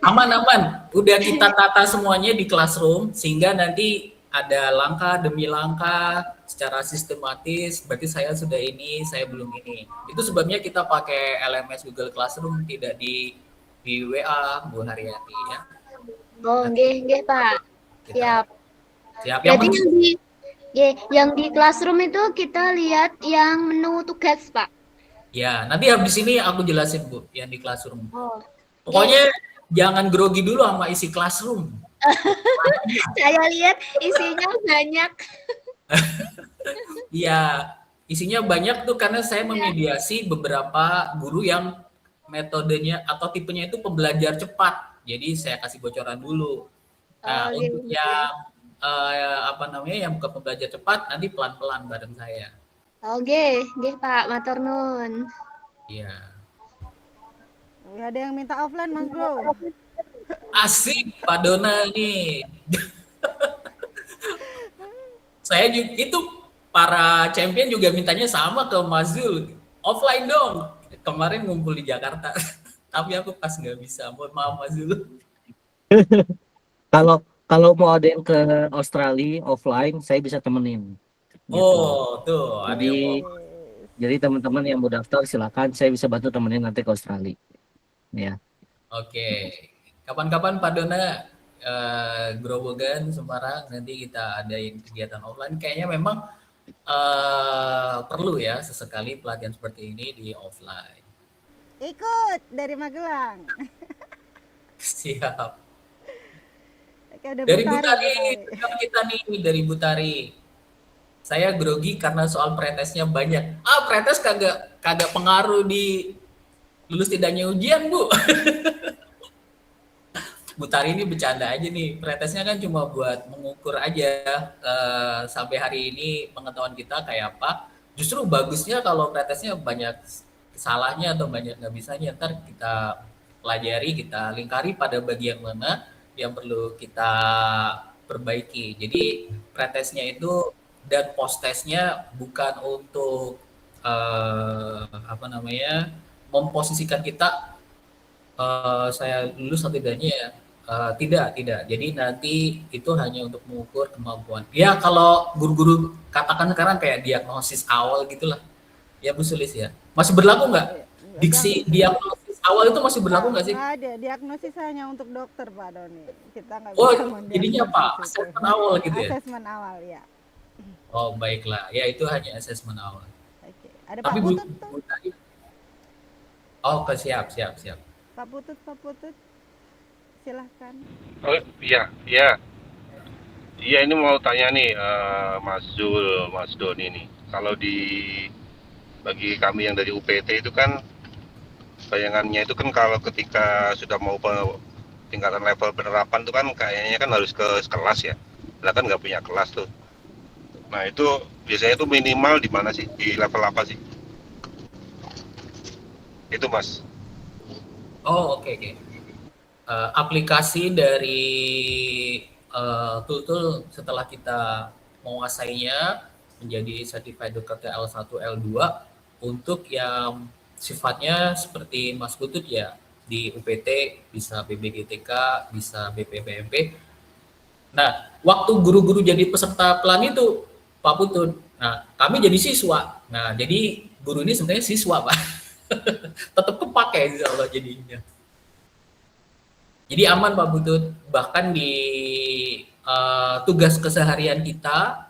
Aman-aman, udah kita tata semuanya di classroom sehingga nanti ada langkah demi langkah secara sistematis. Berarti saya sudah ini, saya belum ini. Itu sebabnya kita pakai LMS Google Classroom, tidak di WA Bu Haryanti ya. Oh, nggih Pak. Siap. Siap. Berarti yang di classroom itu kita lihat yang menu tugas, Pak. Ya, nanti habis ini aku jelasin Bu yang di classroom. Oh. Pokoknya jangan grogi dulu sama isi classroom. Saya lihat isinya banyak. Iya, isinya banyak tuh karena saya memediasi beberapa guru yang metodenya atau tipenya itu pembelajar cepat. Jadi saya kasih bocoran dulu. Nah, untuk yang apa namanya yang bukan pembelajar cepat nanti pelan-pelan bareng saya. Oke, Pak, matur nuwun. Iya. Ada yang minta offline Mas Bro. Asik Pak Dona nih. Saya juga itu para champion juga mintanya sama ke Mas Zul. Offline dong. Kemarin ngumpul di Jakarta. Tapi aku pas nggak bisa. Mohon maaf Mas Zul. Kalau mau ada yang ke Australia offline, saya bisa temenin. Gitu. Oh, tuh. Jadi teman-teman yang mau daftar silakan, saya bisa bantu temenin nanti ke Australia. Ya. Oke. Kapan-kapan Pak Dona Grobogan, Semarang nanti kita adain kegiatan offline. Kayaknya memang perlu ya sesekali pelatihan seperti ini di offline. Ikut dari Magelang. Siap. Ada Dari Butari kita nih dari Butari. Saya grogi karena soal pretesnya banyak. Pretes kagak pengaruh di lulus tidaknya ujian, Bu. Butari ini bercanda aja nih. Pretesnya kan cuma buat mengukur aja sampai hari ini pengetahuan kita kayak apa. Justru bagusnya kalau pretesnya banyak salahnya atau banyak nggak bisanya. Ntar kita pelajari, kita lingkari pada bagian mana yang perlu kita perbaiki. Jadi pretesnya itu dan post testnya bukan untuk apa namanya memposisikan kita saya lulus atau tidaknya ya. Tidak. Jadi nanti itu hanya untuk mengukur kemampuan. Ya kalau guru-guru katakan sekarang kayak diagnosis awal gitulah. Ya Bu Sulis ya. Masih berlaku nggak? Diksi diagnosis awal itu masih berlaku nggak sih? Nggak ada, diagnosis hanya untuk dokter Pak Doni. Kita nggak Oh, bisa jadinya apa? mendiagnosis itu. Asesmen awal gitu ya? Asesmen awal ya. Oh baiklah, ya itu hanya asesmen awal. Oke. Ada Tapi Pak Bu, Putut tuh. oh siap. Pak Putut. Silahkan. Oh iya, iya. Iya ini mau tanya nih Mas Zul, Mas Doni nih. Kalau bagi kami yang dari UPT itu kan bayangannya itu kan kalau ketika sudah mau tingkatan level penerapan itu kan kayaknya kan harus ke kelas ya. Lah kan nggak punya kelas tuh. Nah itu biasanya itu minimal di mana sih? Di level apa sih? Itu Mas. Oh oke. Aplikasi dari tool setelah kita menguasainya menjadi certified dokter L1, L2 untuk yang sifatnya seperti Mas Putut ya di UPT bisa BBGTK, bisa BPPMP. Nah, waktu guru-guru jadi peserta pelan itu Pak Putut. Nah, kami jadi siswa. Nah, jadi guru ini sebenarnya siswa, Pak. Tetap kepake insya Allah jadinya. Jadi aman Pak Putut. Bahkan di tugas keseharian kita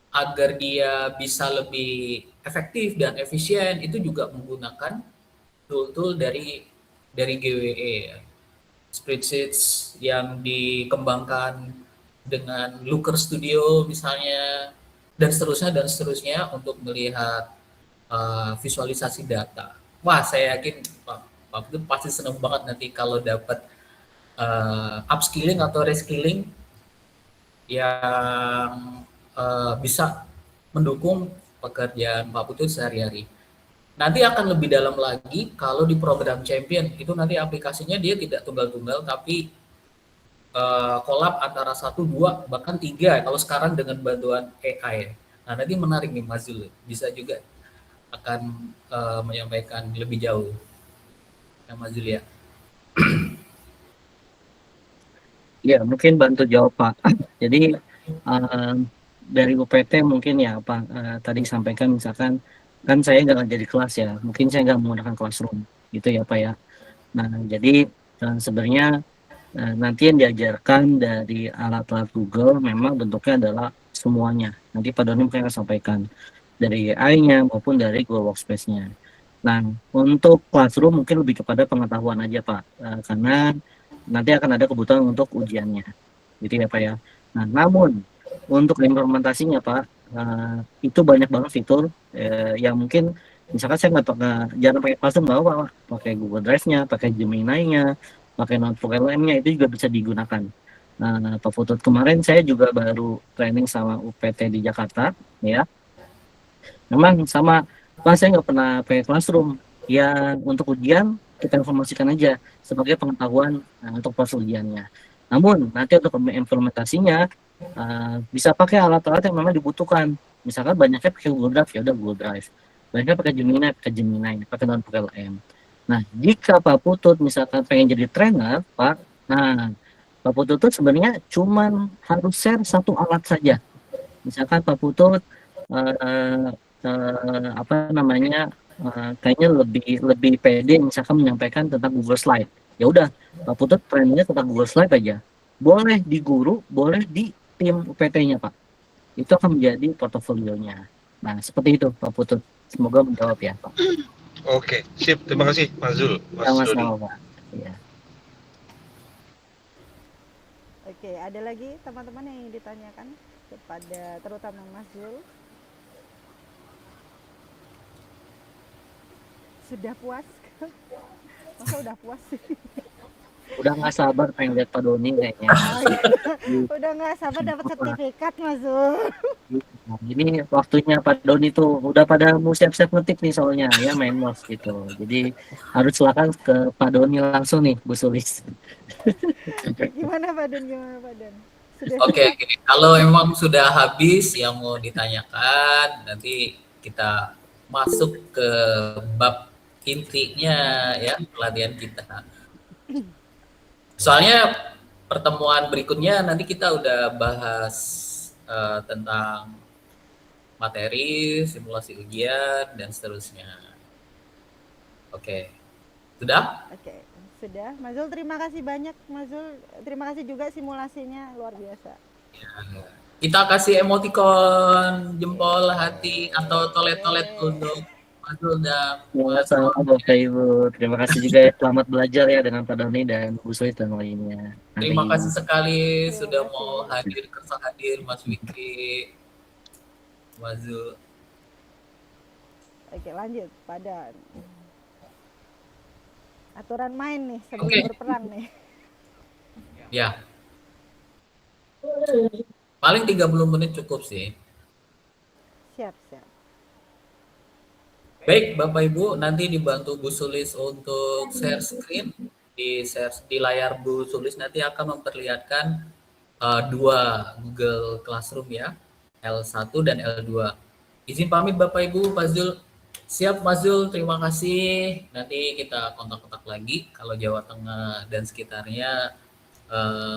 agar dia bisa lebih efektif dan efisien itu juga menggunakan tool-tool dari GWE ya. Spreadsheets yang dikembangkan dengan Looker Studio misalnya dan seterusnya untuk melihat visualisasi data. Wah, saya yakin Pak Putut pasti senang banget nanti kalau dapat upskilling atau reskilling yang bisa mendukung pekerjaan Pak Putut sehari-hari. Nanti akan lebih dalam lagi kalau di program champion itu nanti aplikasinya dia tidak tunggal-tunggal tapi collab antara 1, 2 bahkan 3 kalau sekarang dengan bantuan AI. Nah nanti menarik nih Mas Zul, bisa juga akan menyampaikan lebih jauh ya Mas Zul ya. Ya mungkin bantu jawab Pak. Jadi dari UPT mungkin ya Pak tadi sampaikan misalkan kan saya nggak jadi kelas ya, mungkin saya nggak menggunakan classroom gitu ya Pak ya. Nah jadi sebenarnya nanti yang diajarkan dari alat-alat Google memang bentuknya adalah semuanya. Nanti Pak Doni mungkin akan sampaikan dari AI-nya maupun dari Google Workspace-nya. Nah untuk classroom mungkin lebih kepada pengetahuan aja Pak, karena nanti akan ada kebutuhan untuk ujiannya, gitu ya Pak ya. Nah namun untuk implementasinya Pak, itu banyak banget fitur yang mungkin misalkan saya jarang pakai Classroom nggak apa, pakai Google Drive-nya, pakai Gemini-nya, pakai Notebook LM-nya itu juga bisa digunakan. Nah Pak Putut kemarin saya juga baru training sama UPT di Jakarta, ya. Memang sama Pak saya nggak pernah pakai Classroom. Ya untuk ujian kita informasikan aja sebagai pengetahuan untuk proses ujiannya. Namun nanti untuk implementasinya bisa pakai alat-alat yang memang dibutuhkan. Misalkan banyaknya pakai Google Drive, ya udah Google Drive. Banyaknya pakai Gemini, pakai Notebook LM. Nah, jika Pak Putut misalkan pengen jadi trainer, Pak, nah Pak Putut itu sebenarnya cuman harus share satu alat saja. Misalkan Pak Putut kayaknya lebih pede misalkan menyampaikan tentang Google Slide. Ya udah, Pak Putut trainingnya tentang Google Slide aja. Boleh di guru, boleh di tim UPT-nya Pak. Itu akan menjadi portofolionya. Nah, seperti itu Pak Putut. Semoga menjawab ya Pak. Oke, sip. Terima kasih Mas Zul, Mas Doni. Sama-sama Pak. Ya. Oke, ada lagi teman-teman yang ingin ditanyakan kepada terutama Mas Zul? Sudah puas? Masa udah puas sih? Udah nggak sabar pengen lihat Pak Doni kayaknya. Udah nggak sabar dapat sertifikat Mas Zul. Nah, ini waktunya Pak Doni tuh udah pada mau siap-siap ngetik nih soalnya ya main mouse gitu. Jadi harus silakan ke Pak Doni langsung nih Bu Sulis. Gimana Pak Don? Sudah. Oke, kalau memang sudah habis yang mau ditanyakan, nanti kita masuk ke bab intinya ya pelatihan kita. Soalnya pertemuan berikutnya nanti kita udah bahas tentang materi, simulasi ujian, dan seterusnya. Oke, sudah? Oke, sudah. Mas Zul, terima kasih banyak. Mas Zul, terima kasih juga simulasinya luar biasa. Ya. Kita kasih emoticon, jempol, hati, atau tolet-tolet untuk Mas Zul dan Mas Sama Bapak Ibu. Terima kasih juga ya. Selamat belajar ya dengan Pak Doni dan Bu Sulis dan lainnya. Terima Amin. kasih sekali Terima sudah kasih. mau hadir, hadir Mas Wiki, Mas Zul. Oke, lanjut pada aturan main nih sebelum Oke. berperang nih. Ya. Paling 30 menit cukup sih. Siap, siap. Baik, Bapak Ibu, nanti dibantu Bu Sulis untuk share screen. Di layar Bu Sulis nanti akan memperlihatkan dua Google Classroom ya, L1 dan L2. Izin pamit Bapak Ibu, Pak Zul. Siap Mas Zul, terima kasih. Nanti kita kontak-kontak lagi kalau Jawa Tengah dan sekitarnya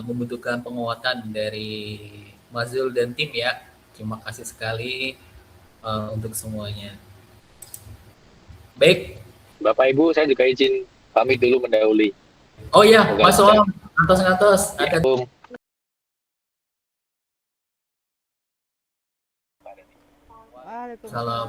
membutuhkan penguatan dari Mas Zul dan tim ya. Terima kasih sekali untuk semuanya. Baik. Bapak Ibu, saya juga izin pamit dulu mendahului. Oh iya, Semoga Mas Om, ngatos-ngatos. Assalamualaikum. Waalaikumsalam.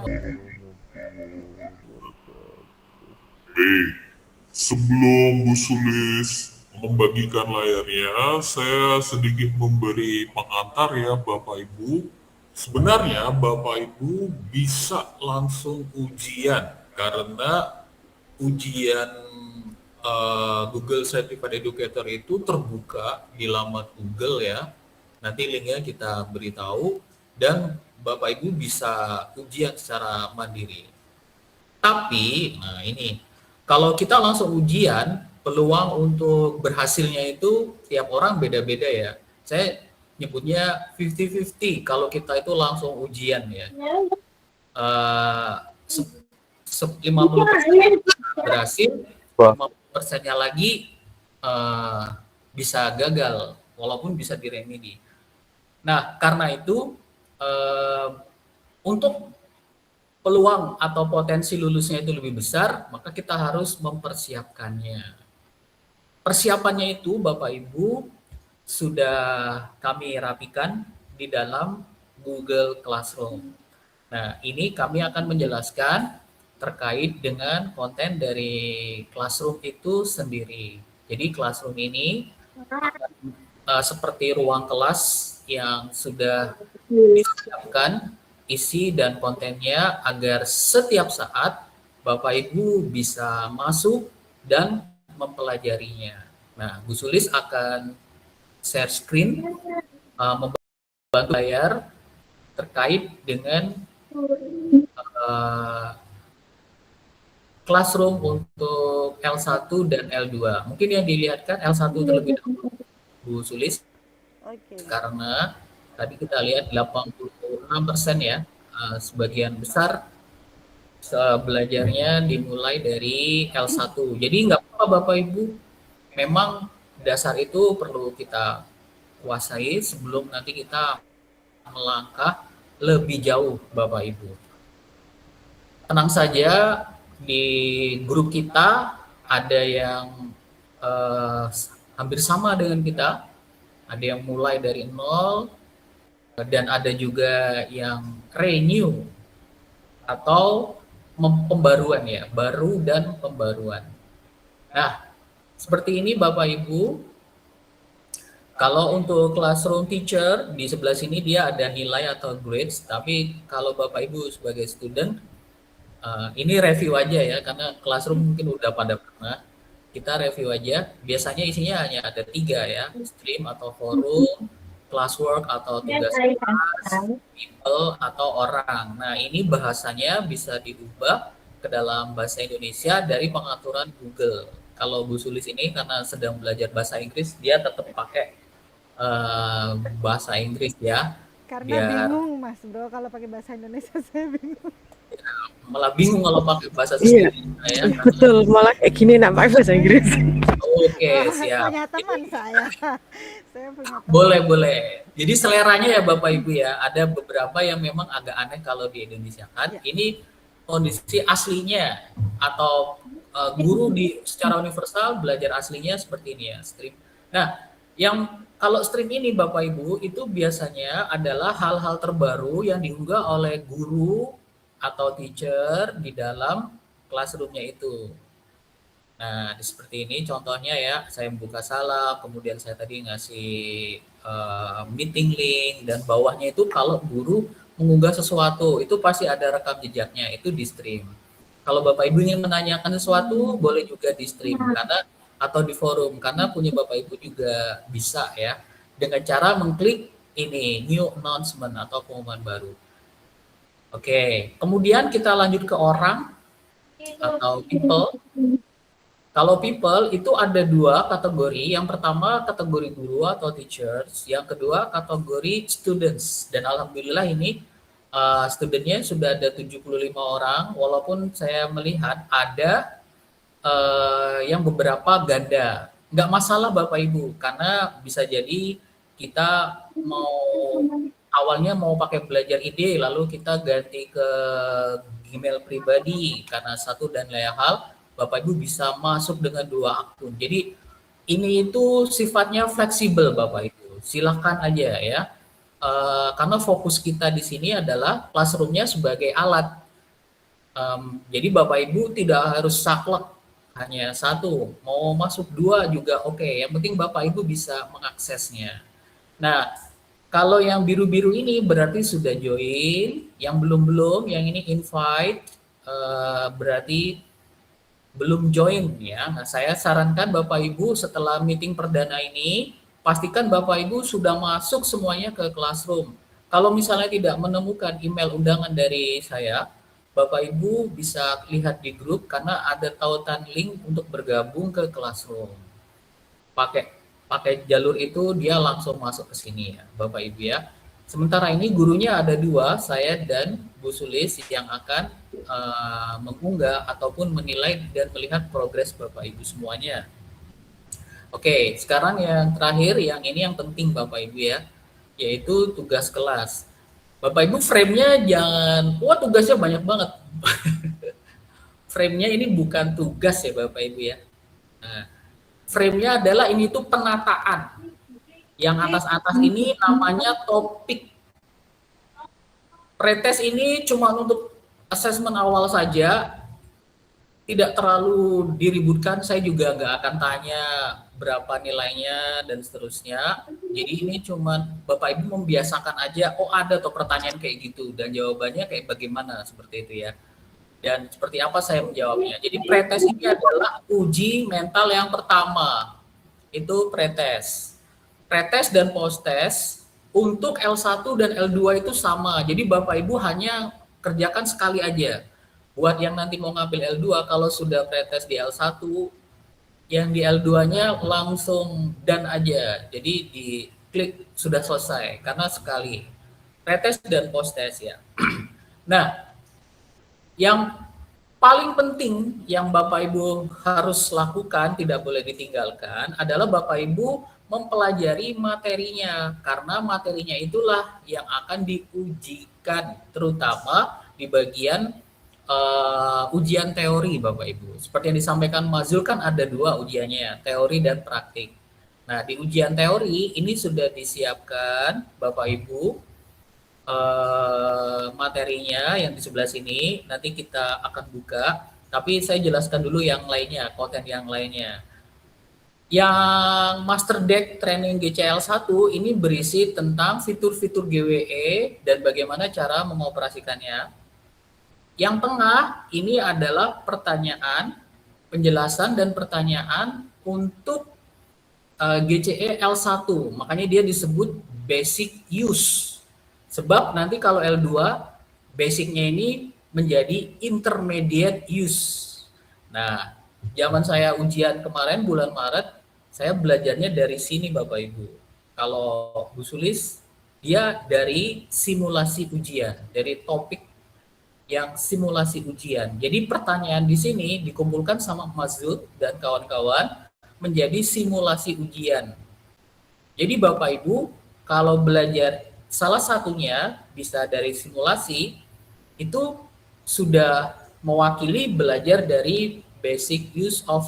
Sebelum Bu Sulis membagikan layarnya, saya sedikit memberi pengantar ya Bapak Ibu. Sebenarnya Bapak Ibu bisa langsung ujian karena ujian Google Certified Educator itu terbuka di laman Google ya. Nanti linknya kita beritahu dan Bapak Ibu bisa ujian secara mandiri. Tapi, nah ini, kalau kita langsung ujian, peluang untuk berhasilnya itu tiap orang beda-beda ya. Saya nyebutnya 50-50 kalau kita itu langsung ujian ya. 50% berhasil, 50%-nya lagi bisa gagal, walaupun bisa diremedi. Nah, karena itu untuk peluang atau potensi lulusnya itu lebih besar, maka kita harus mempersiapkannya. Persiapannya itu Bapak Ibu sudah kami rapikan di dalam Google Classroom. Nah, ini kami akan menjelaskan terkait dengan konten dari Classroom itu sendiri. Jadi Classroom ini seperti ruang kelas yang sudah disiapkan isi dan kontennya agar setiap saat Bapak Ibu bisa masuk dan mempelajarinya. Nah, Bu Sulis akan share screen, membantu layar terkait dengan Classroom untuk L1 dan L2. Mungkin yang dilihatkan L1 terlebih dahulu, Bu Sulis. Oke. Karena tadi kita lihat 86% ya, sebagian besar belajarnya dimulai dari L1. Jadi nggak apa-apa Bapak Ibu, memang dasar itu perlu kita kuasai sebelum nanti kita melangkah lebih jauh Bapak Ibu. Tenang saja, di grup kita ada yang hampir sama dengan kita, ada yang mulai dari nol, dan ada juga yang renew atau pembaruan ya, baru dan pembaruan. Nah, seperti ini Bapak Ibu. Kalau untuk Classroom Teacher di sebelah sini dia ada nilai atau grades, tapi kalau Bapak Ibu sebagai student ini review aja ya, karena Classroom mungkin udah pada pernah. Kita review aja. Biasanya isinya hanya ada 3 ya, stream atau forum, classwork atau tugas kelas, people atau orang. Nah, ini bahasanya bisa diubah ke dalam bahasa Indonesia dari pengaturan Google. Kalau Bu Sulis ini karena sedang belajar bahasa Inggris, dia tetap pakai bahasa Inggris ya, Karena biar bingung Mas Bro kalau pakai bahasa Indonesia saya bingung. malah bingung kalau pakai bahasa Iya, sendiri ya. betul. Malah kayak gini nak pakai bahasa Inggris. Oke, siap. Punya teman saya. Saya punya teman. Boleh. Jadi seleranya ya Bapak Ibu ya, ada beberapa yang memang agak aneh kalau di Indonesia kan. Ini kondisi aslinya atau guru secara universal belajar aslinya seperti ini ya, stream. Nah, yang kalau stream ini Bapak Ibu itu biasanya adalah hal-hal terbaru yang diunggah oleh guru atau teacher di dalam classroom-nya itu. Nah, seperti ini contohnya ya, saya membuka salam, kemudian saya tadi ngasih meeting link, dan bawahnya itu kalau guru mengunggah sesuatu, itu pasti ada rekam jejaknya, itu di stream. Kalau Bapak Ibu ingin menanyakan sesuatu, boleh juga di stream, karena atau di forum, karena punya Bapak Ibu juga bisa ya, dengan cara mengklik ini, new announcement atau pengumuman baru. Oke, kemudian kita lanjut ke orang atau people. Kalau people itu ada dua kategori. Yang pertama kategori guru atau teachers, yang kedua kategori students. Dan alhamdulillah ini studentnya sudah ada 75 orang, walaupun saya melihat ada yang beberapa ganda. Nggak masalah Bapak Ibu, karena bisa jadi kita awalnya mau pakai belajar ide, lalu kita ganti ke Gmail pribadi karena satu dan lain hal, Bapak Ibu bisa masuk dengan 2 akun. Jadi ini itu sifatnya fleksibel Bapak Ibu. Silahkan aja ya. Karena fokus kita di sini adalah classroom-nya sebagai alat. Jadi Bapak Ibu tidak harus saklek hanya satu, mau masuk 2 juga oke. Yang penting Bapak Ibu bisa mengaksesnya. Nah, kalau yang biru-biru ini berarti sudah join, yang belum, yang ini invite, berarti belum join ya. Nah, saya sarankan Bapak Ibu setelah meeting perdana ini, pastikan Bapak Ibu sudah masuk semuanya ke Classroom. Kalau misalnya tidak menemukan email undangan dari saya, Bapak Ibu bisa lihat di grup karena ada tautan link untuk bergabung ke Classroom. Pakai jalur itu dia langsung masuk ke sini ya Bapak Ibu ya. Sementara ini gurunya ada 2, saya dan Bu Sulis yang akan mengunggah ataupun menilai dan melihat progres Bapak Ibu semuanya. Oke, sekarang yang terakhir, yang ini yang penting Bapak Ibu ya, yaitu tugas kelas. Bapak Ibu frame-nya jangan, tugasnya banyak banget. Frame-nya ini bukan tugas ya Bapak Ibu ya. Nah, frame-nya adalah ini tuh penataan. Yang atas-atas ini namanya topik. Pretest ini cuma untuk assessment awal saja, tidak terlalu diributkan. Saya juga nggak akan tanya berapa nilainya dan seterusnya. Jadi ini cuma Bapak Ibu membiasakan aja, ada tuh pertanyaan kayak gitu dan jawabannya kayak bagaimana seperti itu ya. Dan seperti apa saya menjawabnya. Jadi pretest ini adalah uji mental yang pertama. Itu pretest. Pretest dan post-test untuk L1 dan L2 itu sama. Jadi Bapak Ibu hanya kerjakan sekali aja. Buat yang nanti mau ngambil L2, kalau sudah pretest di L1, yang di L2-nya langsung done aja. Jadi diklik sudah selesai, karena sekali. Pretest dan post-test ya. Nah, yang paling penting yang Bapak Ibu harus lakukan, tidak boleh ditinggalkan, adalah Bapak Ibu mempelajari materinya, karena materinya itulah yang akan diujikan, terutama di bagian ujian teori Bapak Ibu. Seperti yang disampaikan Mas Zul kan ada 2 ujiannya, teori dan praktik. Nah, di ujian teori ini sudah disiapkan Bapak Ibu materinya yang di sebelah sini, nanti kita akan buka, tapi saya jelaskan dulu yang lainnya, konten yang lainnya. Yang Master Deck Training GCL 1 ini berisi tentang fitur-fitur GWE dan bagaimana cara mengoperasikannya. Yang tengah ini adalah pertanyaan, penjelasan dan pertanyaan untuk GCE L1, makanya dia disebut basic use. Sebab nanti kalau L2, basicnya ini menjadi intermediate use. Nah, zaman saya ujian kemarin bulan Maret, saya belajarnya dari sini Bapak Ibu. Kalau Bu Sulis, dia dari simulasi ujian, dari topik yang simulasi ujian. Jadi pertanyaan di sini dikumpulkan sama Mas Zul dan kawan-kawan menjadi simulasi ujian. Jadi Bapak Ibu, kalau belajar salah satunya bisa dari simulasi, itu sudah mewakili belajar dari basic use of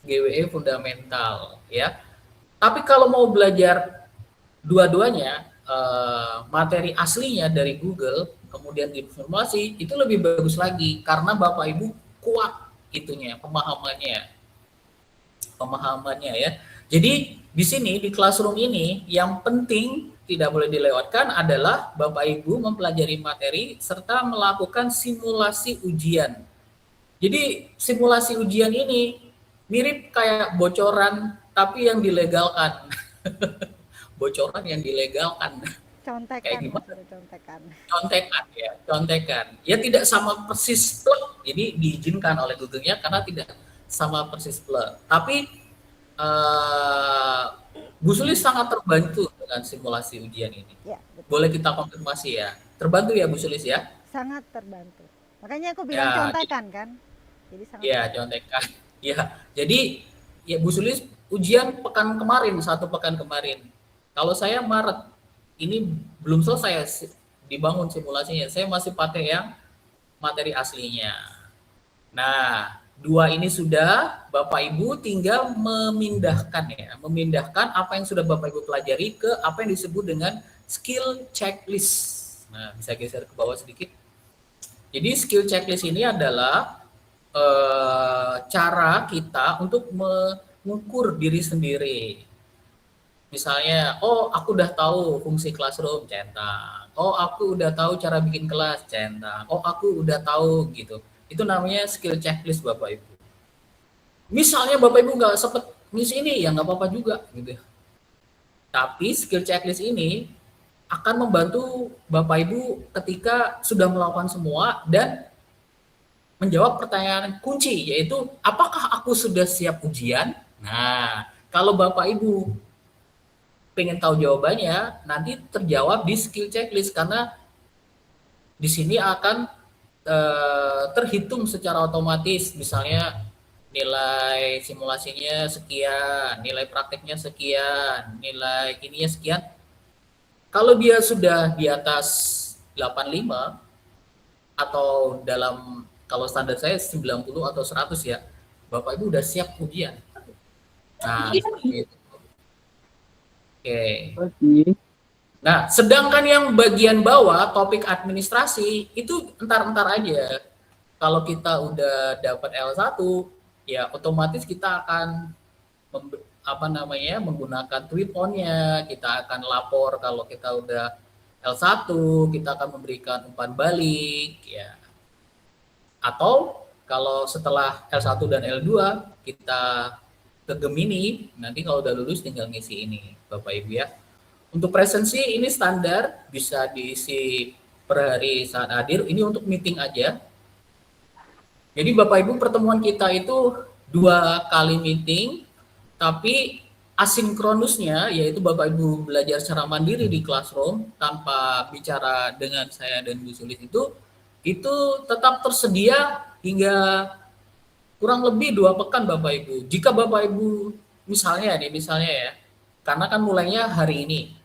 GWE fundamental ya. Tapi kalau mau belajar dua-duanya, materi aslinya dari Google kemudian diinformasi, itu lebih bagus lagi karena Bapak Ibu kuat itunya pemahamannya ya. Jadi di sini di classroom ini yang penting tidak boleh dilewatkan adalah Bapak Ibu mempelajari materi serta melakukan simulasi ujian. Jadi simulasi ujian ini mirip kayak bocoran tapi yang dilegalkan. Bocoran yang dilegalkan. Contekan, Kayak gimana? Contekan. Ya tidak sama persis plek, jadi diizinkan oleh Google-nya karena tidak sama persis plek. Tapi Bu Sulis sangat terbantu dengan simulasi ujian ini. Ya, betul. Boleh kita konfirmasi ya? Terbantu ya Bu Sulis ya? Sangat terbantu. Makanya aku bilang contekan kan? Jadi sangat. Ya, contekan. Ya, jadi ya Bu Sulis ujian pekan kemarin, 1 pekan kemarin. Kalau saya Maret, ini belum selesai dibangun simulasinya. Saya masih pakai yang materi aslinya. Nah, 2 ini sudah, Bapak Ibu tinggal memindahkan apa yang sudah Bapak Ibu pelajari ke apa yang disebut dengan skill checklist. Nah, bisa geser ke bawah sedikit. Jadi skill checklist ini adalah cara kita untuk mengukur diri sendiri. Misalnya, oh aku udah tahu fungsi classroom, centang. Oh aku udah tahu cara bikin kelas, centang. Oh aku udah tahu gitu. Itu namanya skill checklist Bapak Ibu. Misalnya Bapak Ibu nggak sempet ngisi ini, ya nggak apa-apa juga gitu. Tapi skill checklist ini akan membantu Bapak Ibu ketika sudah melakukan semua dan menjawab pertanyaan kunci, yaitu apakah aku sudah siap ujian? Nah, kalau Bapak Ibu pengen tahu jawabannya, nanti terjawab di skill checklist karena di sini akan terhitung secara otomatis, misalnya nilai simulasinya sekian, nilai prakteknya sekian, nilai ininya sekian. Kalau dia sudah di atas 85 atau dalam, kalau standar saya 90 atau 100 ya, Bapak Ibu udah siap ujian. Nah, seperti itu. Oke. Nah, sedangkan yang bagian bawah, topik administrasi, itu entar-entar aja. Kalau kita udah dapat L1, ya otomatis kita akan menggunakan tweet-on-nya, kita akan lapor kalau kita udah L1, kita akan memberikan umpan balik, ya. Atau kalau setelah L1 dan L2, kita ke Gemini, nanti kalau udah lulus tinggal ngisi ini, Bapak Ibu ya. Untuk presensi ini standar, bisa diisi per hari saat hadir, ini untuk meeting aja. Jadi Bapak Ibu pertemuan kita itu 2 kali meeting, tapi asinkronusnya yaitu Bapak Ibu belajar secara mandiri di classroom tanpa bicara dengan saya dan Bu Sulis itu tetap tersedia hingga kurang lebih 2 pekan Bapak Ibu. Jika Bapak Ibu misalnya ya, karena kan mulainya hari ini,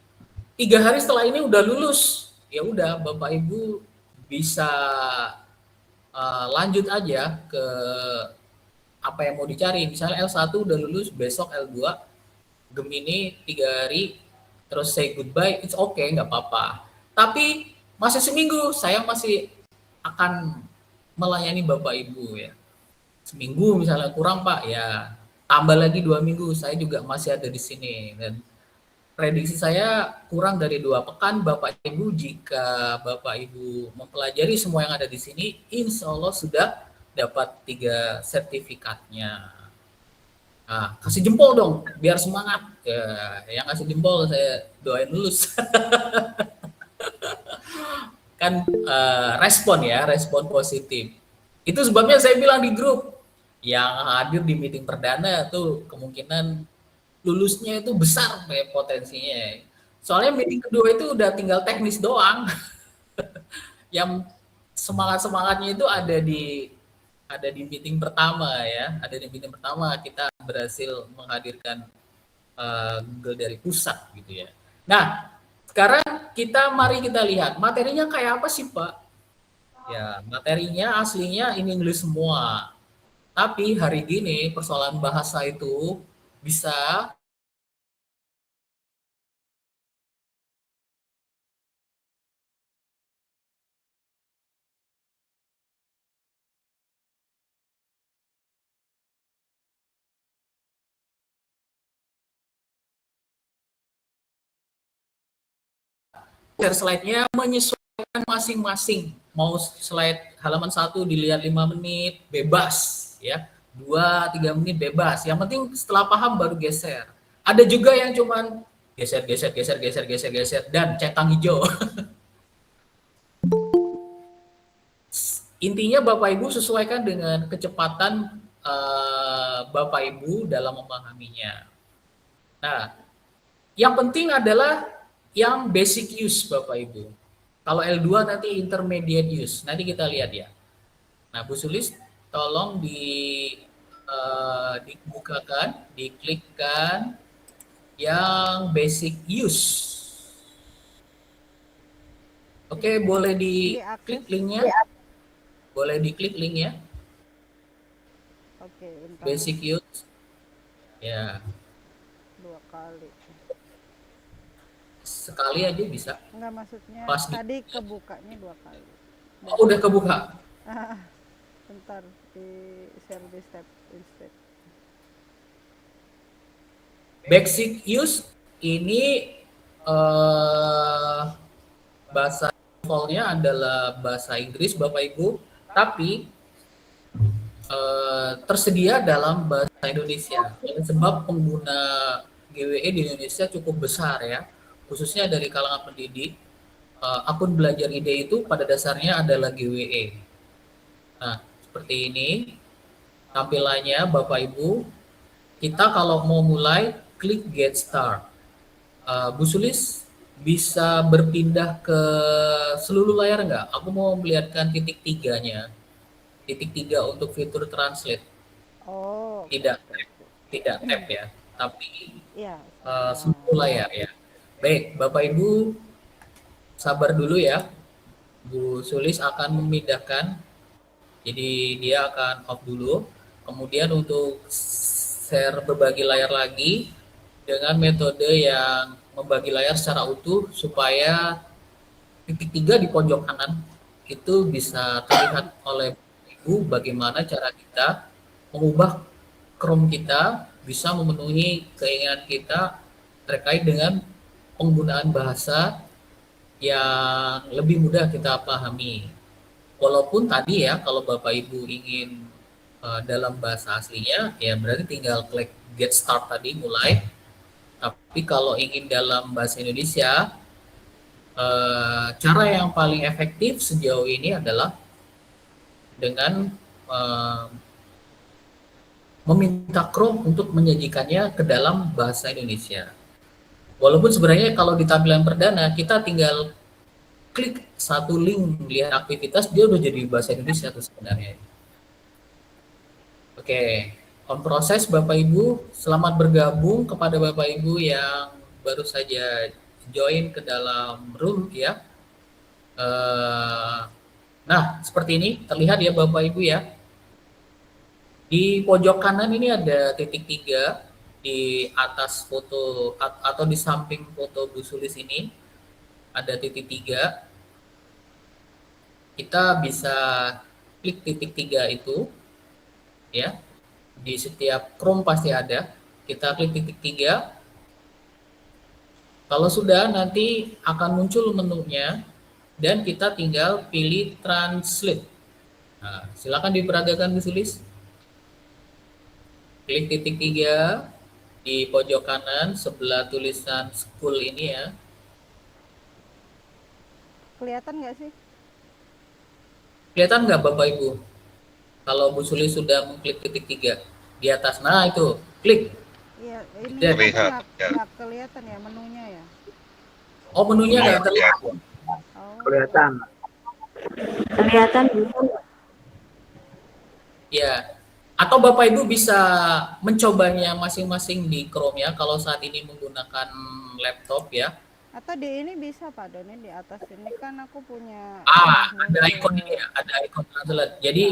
3 hari setelah ini udah lulus, ya udah Bapak Ibu bisa lanjut aja ke apa yang mau dicari. Misalnya L1 udah lulus, besok L2 Gemini 3 hari, terus say goodbye, it's okay, nggak apa-apa. Tapi masih seminggu, saya masih akan melayani Bapak Ibu ya. Seminggu misalnya kurang Pak, ya tambah lagi 2 minggu, saya juga masih ada di sini. Dan prediksi saya kurang dari 2 pekan Bapak Ibu, jika Bapak Ibu mempelajari semua yang ada di sini, insya Allah sudah dapat 3 sertifikatnya. Nah, kasih jempol dong, biar semangat. Ya, yang kasih jempol saya doain lulus. Kan respon positif. Itu sebabnya saya bilang di grup, yang hadir di meeting perdana tuh kemungkinan lulusnya itu besar kayak potensinya. Soalnya meeting kedua itu udah tinggal teknis doang. Yang semangat-semangatnya itu ada di meeting pertama ya. Ada di meeting pertama kita berhasil menghadirkan Google dari pusat gitu ya. Nah, sekarang mari kita lihat materinya kayak apa sih Pak? Ya, materinya aslinya in English semua. Tapi hari gini persoalan bahasa itu bisa share slide-nya menyesuaikan masing-masing. Mau slide halaman 1 dilihat 5 menit, bebas ya. 2-3 menit bebas. Yang penting setelah paham baru geser. Ada juga yang cuman geser dan centang hijau. Intinya Bapak Ibu sesuaikan dengan kecepatan Bapak Ibu dalam memahaminya. Nah, yang penting adalah yang basic use Bapak Ibu. Kalau L2 nanti intermediate use. Nanti kita lihat ya. Nah, Bu Sulis tolong dibukakan, diklikkan yang basic use. Oke, boleh diklik linknya. Boleh diklik linknya. Oke, bentar. Basic use. Ya. 2 kali. Sekali aja bisa. Enggak, maksudnya Pas tadi kebukanya 2 kali. Oh, udah kebuka. Bentar, di share di step instead. Basic use ini bahasa defaultnya adalah bahasa Inggris Bapak Ibu, tapi tersedia dalam bahasa Indonesia. Sebab pengguna GWE di Indonesia cukup besar ya, khususnya dari kalangan pendidik. Akun belajar ide itu pada dasarnya adalah GWE. Nah, seperti ini tampilannya Bapak Ibu. Kita kalau mau mulai klik Get Start. Bu Sulis bisa berpindah ke seluruh layar nggak? Aku mau melihatkan titik 3-nya. Titik 3 untuk fitur translate. Oh. Tidak tab ya, tapi ya, seluruh layar ya. Baik, Bapak Ibu sabar dulu ya. Bu Sulis akan memindahkan. Jadi dia akan off dulu. Kemudian untuk share berbagi layar lagi dengan metode yang membagi layar secara utuh supaya titik 3 di pojok kanan itu bisa terlihat oleh Ibu bagaimana cara kita mengubah Chrome kita bisa memenuhi keinginan kita terkait dengan penggunaan bahasa yang lebih mudah kita pahami. Walaupun tadi ya kalau Bapak Ibu ingin dalam bahasa aslinya ya berarti tinggal klik Get Start tadi mulai. Tapi kalau ingin dalam bahasa Indonesia cara yang paling efektif sejauh ini adalah dengan meminta Chrome untuk menyajikannya ke dalam bahasa Indonesia. Walaupun sebenarnya kalau di tampilan perdana kita tinggal klik satu link lihat aktivitas dia udah jadi bahasa Indonesia tuh sebenarnya. Oke, on proses Bapak Ibu, selamat bergabung kepada Bapak Ibu yang baru saja join ke dalam room ya. Nah, seperti ini terlihat ya Bapak Ibu ya. Di pojok kanan ini ada titik 3 di atas foto atau di samping foto Bu Sulis ini ada titik 3. Kita bisa klik titik 3 itu ya. Di setiap Chrome pasti ada. Kita klik titik 3. Kalau sudah nanti akan muncul menunya dan kita tinggal pilih translate. Nah, silakan diperagakan Bu Sulis. Klik titik 3 di pojok kanan sebelah tulisan school ini ya. Kelihatan nggak sih? Kelihatan nggak Bapak Ibu? Kalau Bu Sulis sudah mengklik titik 3 di atas, nah itu klik. Iya, ini Jadi, apa Terlihat, ya. nggak kelihatan ya menunya ya? oh menunya Iya, nggak terlihat. Oh, Kelihatan. Kelihatan belum? Ya. Atau Bapak Ibu bisa mencobanya masing-masing di Chrome ya, kalau saat ini menggunakan laptop ya. atau di ini bisa Pak Doni, di atas ini kan aku punya Ah, udah ada muncul. ikon ini ya, ada ikon translate. Jadi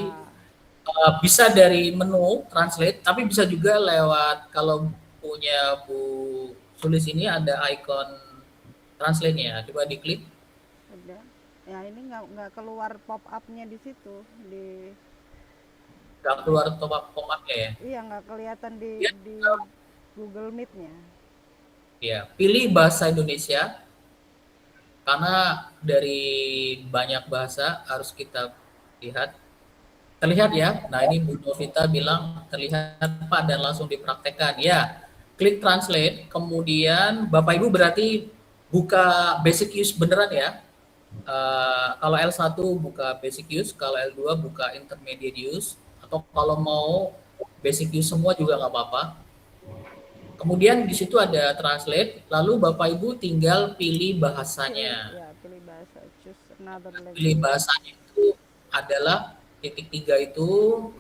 Nah, bisa dari menu translate, tapi bisa juga lewat, kalau punya Bu Sulis ini ada ikon translate-nya. Coba diklik. udah. Ya ini nggak keluar pop up-nya di situ, di Nggak keluar pop-up-nya ya. iya nggak kelihatan Ya, di Google Meet-nya. ya, pilih bahasa Indonesia karena dari banyak bahasa harus kita lihat. Terlihat ya. Nah, ini Bu Novita bilang terlihat Pak dan langsung dipraktekkan. Ya, klik translate, kemudian Bapak Ibu berarti buka basic use beneran ya. Kalau L1 buka basic use, kalau L2 buka intermediate use, atau kalau mau basic use semua juga nggak apa-apa. Kemudian di situ ada translate, lalu Bapak Ibu tinggal pilih bahasanya. Ya, pilih bahasa, choose another Pilih language. bahasanya itu adalah titik 3 itu,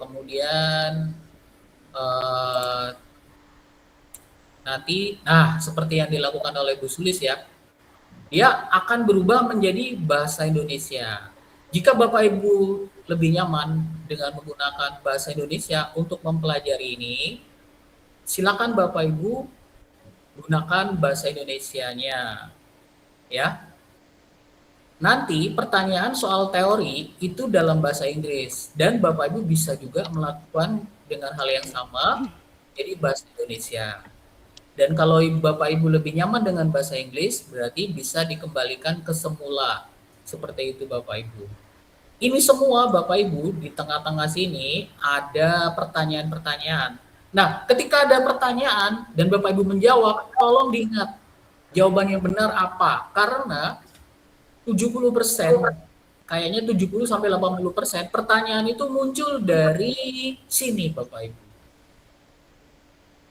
kemudian nanti, nah seperti yang dilakukan oleh Bu Sulis ya, dia akan berubah menjadi bahasa Indonesia. Jika Bapak Ibu lebih nyaman dengan menggunakan bahasa Indonesia untuk mempelajari ini, silakan Bapak Ibu gunakan bahasa Indonesianya, ya. Nanti pertanyaan soal teori itu dalam bahasa Inggris dan Bapak Ibu bisa juga melakukan dengan hal yang sama jadi bahasa Indonesia. Dan kalau Bapak Ibu lebih nyaman dengan bahasa Inggris, berarti bisa dikembalikan ke semula. Seperti itu Bapak Ibu. Ini semua Bapak Ibu di tengah-tengah sini ada pertanyaan-pertanyaan. Nah, ketika ada pertanyaan dan Bapak Ibu menjawab, tolong diingat jawaban yang benar apa. Karena 70%, kayaknya 70 sampai 80% pertanyaan itu muncul dari sini Bapak Ibu.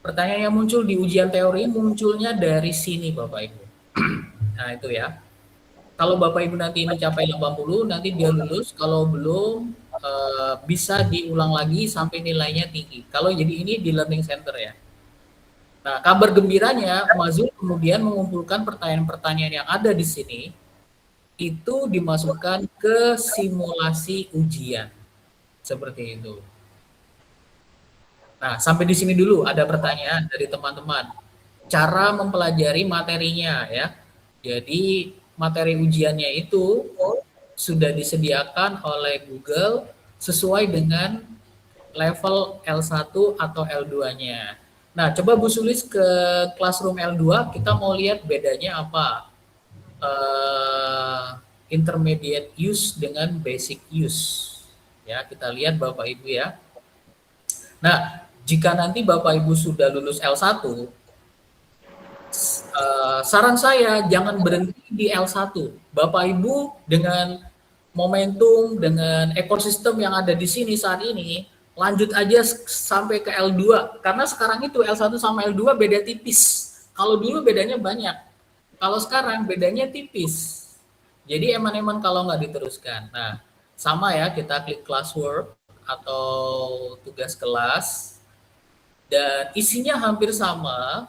Pertanyaan yang muncul di ujian teori munculnya dari sini Bapak Ibu. Nah itu ya. Kalau Bapak Ibu nanti mencapai 80, nanti dia lulus. Kalau belum, bisa diulang lagi sampai nilainya tinggi. Kalau jadi ini di Learning Center ya. Nah, kabar gembiranya, Mazul kemudian mengumpulkan pertanyaan-pertanyaan yang ada di sini, itu dimasukkan ke simulasi ujian. Seperti itu. Nah, sampai di sini dulu ada pertanyaan dari teman-teman. Cara mempelajari materinya ya. Jadi materi ujiannya itu sudah disediakan oleh Google sesuai dengan level L1 atau L2-nya. Nah, coba Bu Sulis ke Classroom L2, kita mau lihat bedanya apa. Intermediate use dengan basic use. Ya, kita lihat Bapak Ibu ya. Nah, jika nanti Bapak Ibu sudah lulus L1, saran saya jangan berhenti di L1. Bapak Ibu dengan momentum, dengan ekosistem yang ada di sini saat ini, lanjut aja sampai ke L2. Karena sekarang itu L1 sama L2 beda tipis. Kalau dulu bedanya banyak. Kalau sekarang bedanya tipis. Jadi eman-eman kalau nggak diteruskan. Nah, sama ya, kita klik classwork atau tugas kelas. Dan isinya hampir sama,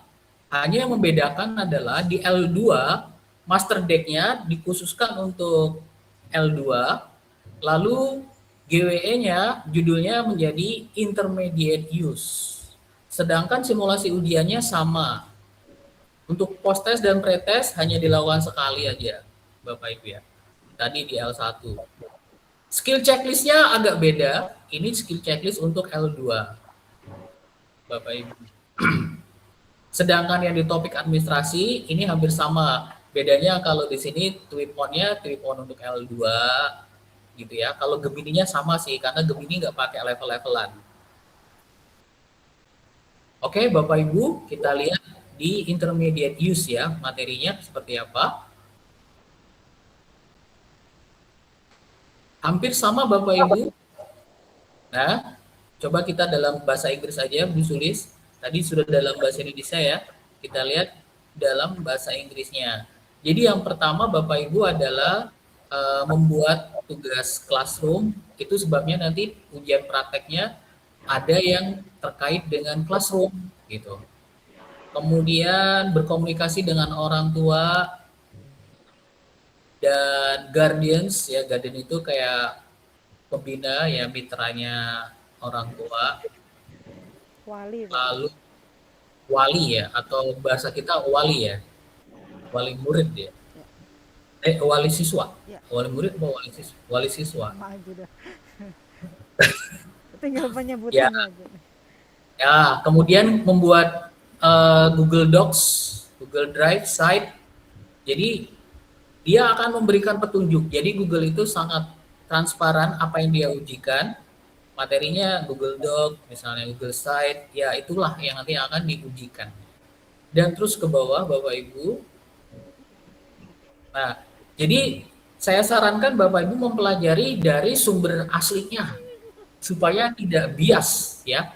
hanya yang membedakan adalah di L2 master deck-nya dikhususkan untuk L2, lalu GWE-nya judulnya menjadi intermediate use. Sedangkan simulasi ujiannya sama. Untuk post-test dan pre-test hanya dilakukan sekali aja, Bapak Ibu ya. Tadi di L1. Skill checklist-nya agak beda. Ini skill checklist untuk L2. Bapak Ibu. Sedangkan yang di topik administrasi ini hampir sama. Bedanya kalau di sini tweet on-nya tweet on untuk L2 gitu ya. Kalau Gemini-nya sama sih karena Gemini nggak pakai level-levelan. Oke, Bapak Ibu, kita lihat di intermediate use ya, materinya seperti apa. Hampir sama Bapak Ibu. Nah, coba kita dalam bahasa Inggris aja Bu Sulis. Tadi sudah dalam bahasa Indonesia ya. Kita lihat dalam bahasa Inggrisnya. Jadi yang pertama Bapak Ibu adalah membuat tugas classroom. Itu sebabnya nanti ujian prakteknya ada yang terkait dengan classroom gitu. Kemudian berkomunikasi dengan orang tua dan guardians ya. Guardian itu kayak pembina ya, mitranya orang tua. Wali, Pak. Lalu wali ya, atau bahasa kita wali ya, wali murid ya, wali siswa, Ya. wali murid atau wali siswa. Maju dah. Tinggal Ya. penyebutannya aja. Ya, kemudian membuat Google Docs, Google Drive site. Jadi dia akan memberikan petunjuk. Jadi Google itu sangat transparan apa yang dia ujikan. Materinya Google Doc, misalnya Google Site, ya itulah yang nanti akan diujikan. Dan terus ke bawah, Bapak Ibu. Nah, jadi saya sarankan Bapak Ibu mempelajari dari sumber aslinya, supaya tidak bias, ya.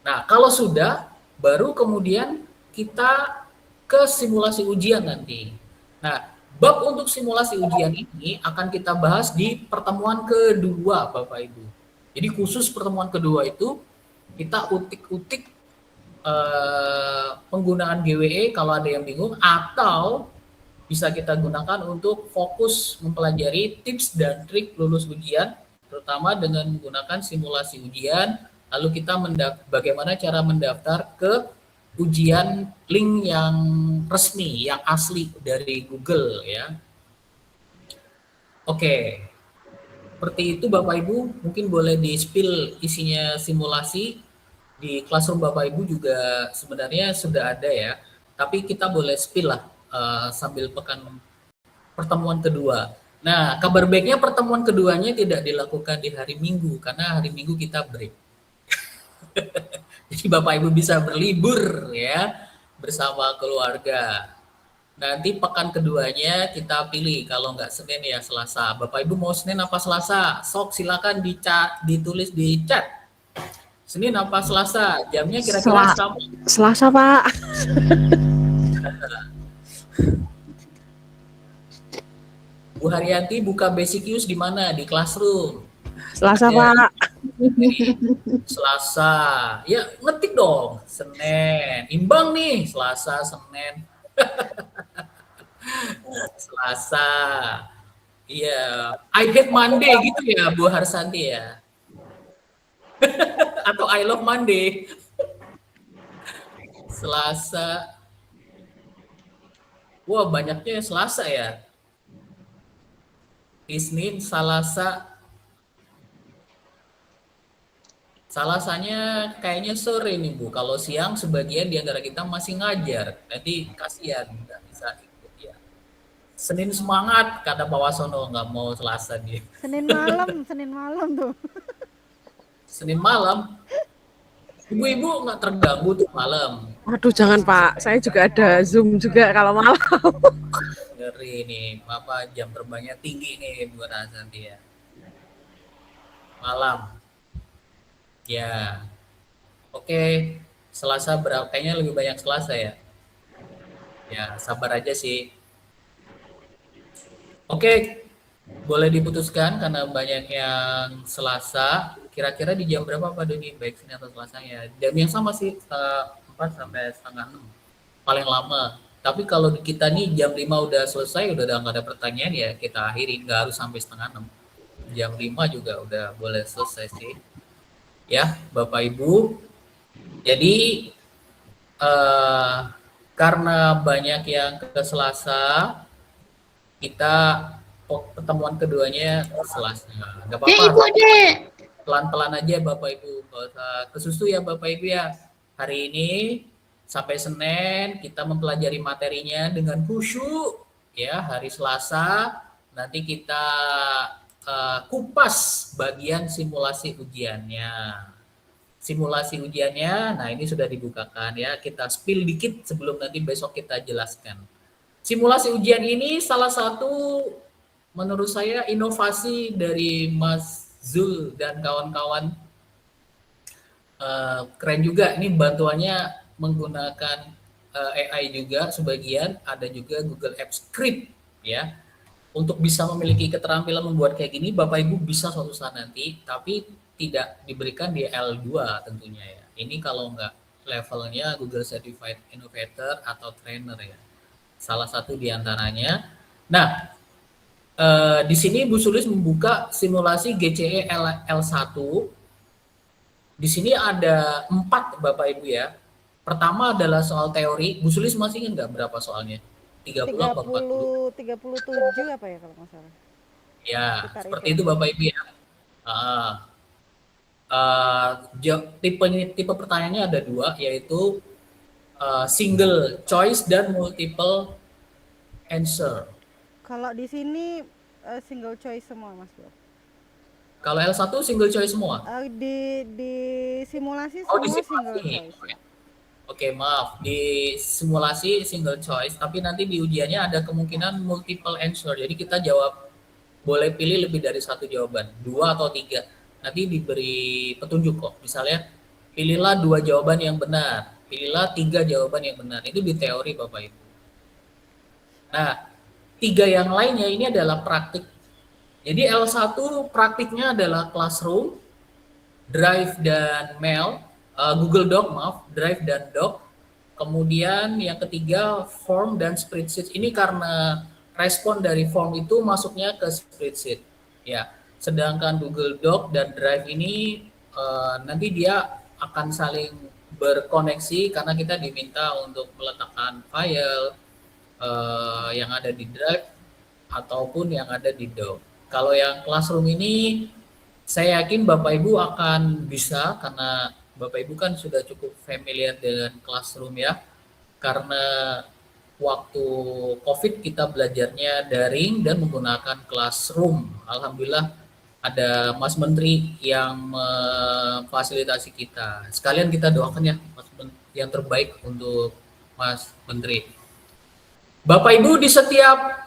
Nah, kalau sudah, baru kemudian kita ke simulasi ujian nanti. Nah, bab untuk simulasi ujian ini akan kita bahas di pertemuan kedua, Bapak Ibu. Jadi khusus pertemuan kedua itu kita utik-utik penggunaan GWE kalau ada yang bingung, atau bisa kita gunakan untuk fokus mempelajari tips dan trik lulus ujian, terutama dengan menggunakan simulasi ujian. Lalu kita bagaimana cara mendaftar ke ujian link yang resmi, yang asli dari Google ya. Oke. Seperti itu Bapak Ibu, mungkin boleh di-spill isinya simulasi. Di classroom Bapak Ibu juga sebenarnya sudah ada ya, tapi kita boleh spill lah sambil pertemuan kedua. Nah, kabar baiknya pertemuan keduanya tidak dilakukan di hari Minggu, karena hari Minggu kita break. Jadi Bapak Ibu bisa berlibur ya, bersama keluarga. Nanti pekan keduanya kita pilih, kalau nggak Senin ya Selasa. Bapak Ibu mau Senin apa Selasa? Sok silakan ditulis di chat. Senin apa Selasa? Jamnya kira-kira sama. Selasa, Pak. Bu Haryanti buka Basic Use di mana? Di Classroom. Selasa, Ya. Pak. Selasa. Ya, ngetik dong. Senin. Imbang nih, Selasa, Senin. Selasa. Iya, I hate Monday gitu ya Bu Harsanti ya. Atau I love Monday. Selasa. Wah, banyaknya Selasa ya. Isnin, Selasa. Salasanya kayaknya sore nih Bu. Kalau siang sebagian di antara kita masih ngajar. Nanti kasihan nggak bisa ikut ya. Senin semangat kata Pak Wasono, nggak mau Selasa dia. Senin malam tuh. Senin malam. Ibu-ibu nggak terganggu tuh malam. Waduh, jangan Pak. Saya juga ada Zoom juga kalau malam. Ngeri nih, Bapak jam terbangnya tinggi nih buat Azanti ya. Malam. Ya. Oke, Selasa berapa? Kayaknya lebih banyak Selasa ya. Ya, sabar aja sih. Oke, boleh diputuskan karena banyak yang Selasa. Kira-kira di jam berapa Pak Doni? Baik Senin atau Selasa ya? Jam yang sama sih, 4 sampai setengah 6. Paling lama. Tapi kalau di kita nih jam 5 udah selesai, udah nggak ada pertanyaan ya kita akhiri, nggak harus sampai setengah 6. Jam 5 juga udah boleh selesai sih. Ya, Bapak Ibu. Jadi karena banyak yang ke Selasa, kita pertemuan keduanya Selasa. Nggak apa-apa. Pelan-pelan aja Bapak Ibu. Nggak usah kesusu ya Bapak Ibu ya. Hari ini sampai Senin kita mempelajari materinya dengan khusyuk. Ya, hari Selasa nanti kita kupas bagian simulasi ujiannya. Simulasi ujiannya, nah ini sudah dibukakan ya. Kita spill dikit sebelum nanti besok kita jelaskan. Simulasi ujian ini salah satu menurut saya inovasi dari Mas Zul dan kawan-kawan. keren juga. Ini bantuannya menggunakan AI juga sebagian, ada juga Google Apps Script ya. Untuk bisa memiliki keterampilan membuat kayak gini, Bapak Ibu bisa suatu saat nanti, tapi tidak diberikan di L2 tentunya ya. Ini kalau nggak levelnya Google Certified Innovator atau Trainer ya. Salah satu di antaranya. Nah, di sini Bu Sulis membuka simulasi GCE L1. Di sini ada 4 Bapak Ibu ya. Pertama adalah soal teori. Bu Sulis masih ingat nggak berapa soalnya? 30 apa 40? 37 apa ya kalau nggak salah. Ya, Sekitar seperti itu. itu Bapak Ibu ya. Tipe pertanyaannya ada 2, yaitu single choice dan multiple answer. Kalau di sini single choice semua Mas Bro. Kalau L1 single choice semua? Di simulasi Oh, semua di single simulasi. choice. Oke, maaf. Di simulasi single choice, tapi nanti di ujiannya ada kemungkinan multiple answer. Jadi kita jawab, boleh pilih lebih dari 1 jawaban, 2 atau 3. Nanti diberi petunjuk kok. Misalnya, pilihlah 2 jawaban yang benar, pilihlah 3 jawaban yang benar. Itu di teori Bapak Ibu. Nah, 3 yang lainnya ini adalah praktik. Jadi L1 praktiknya adalah Classroom, Drive dan Mail, Google Doc maaf, Drive dan Doc. Kemudian yang ketiga Form dan Spreadsheet. Ini karena respon dari Form itu masuknya ke Spreadsheet. Ya, sedangkan Google Doc dan Drive ini nanti dia akan saling berkoneksi karena kita diminta untuk meletakkan file yang ada di Drive ataupun yang ada di Doc. Kalau yang Classroom ini saya yakin Bapak Ibu akan bisa karena Bapak Ibu kan sudah cukup familiar dengan Classroom ya. Karena waktu COVID kita belajarnya daring dan menggunakan Classroom. Alhamdulillah ada Mas Menteri yang memfasilitasi kita. Sekalian kita doakan ya Mas yang terbaik untuk Mas Menteri. Bapak Ibu di setiap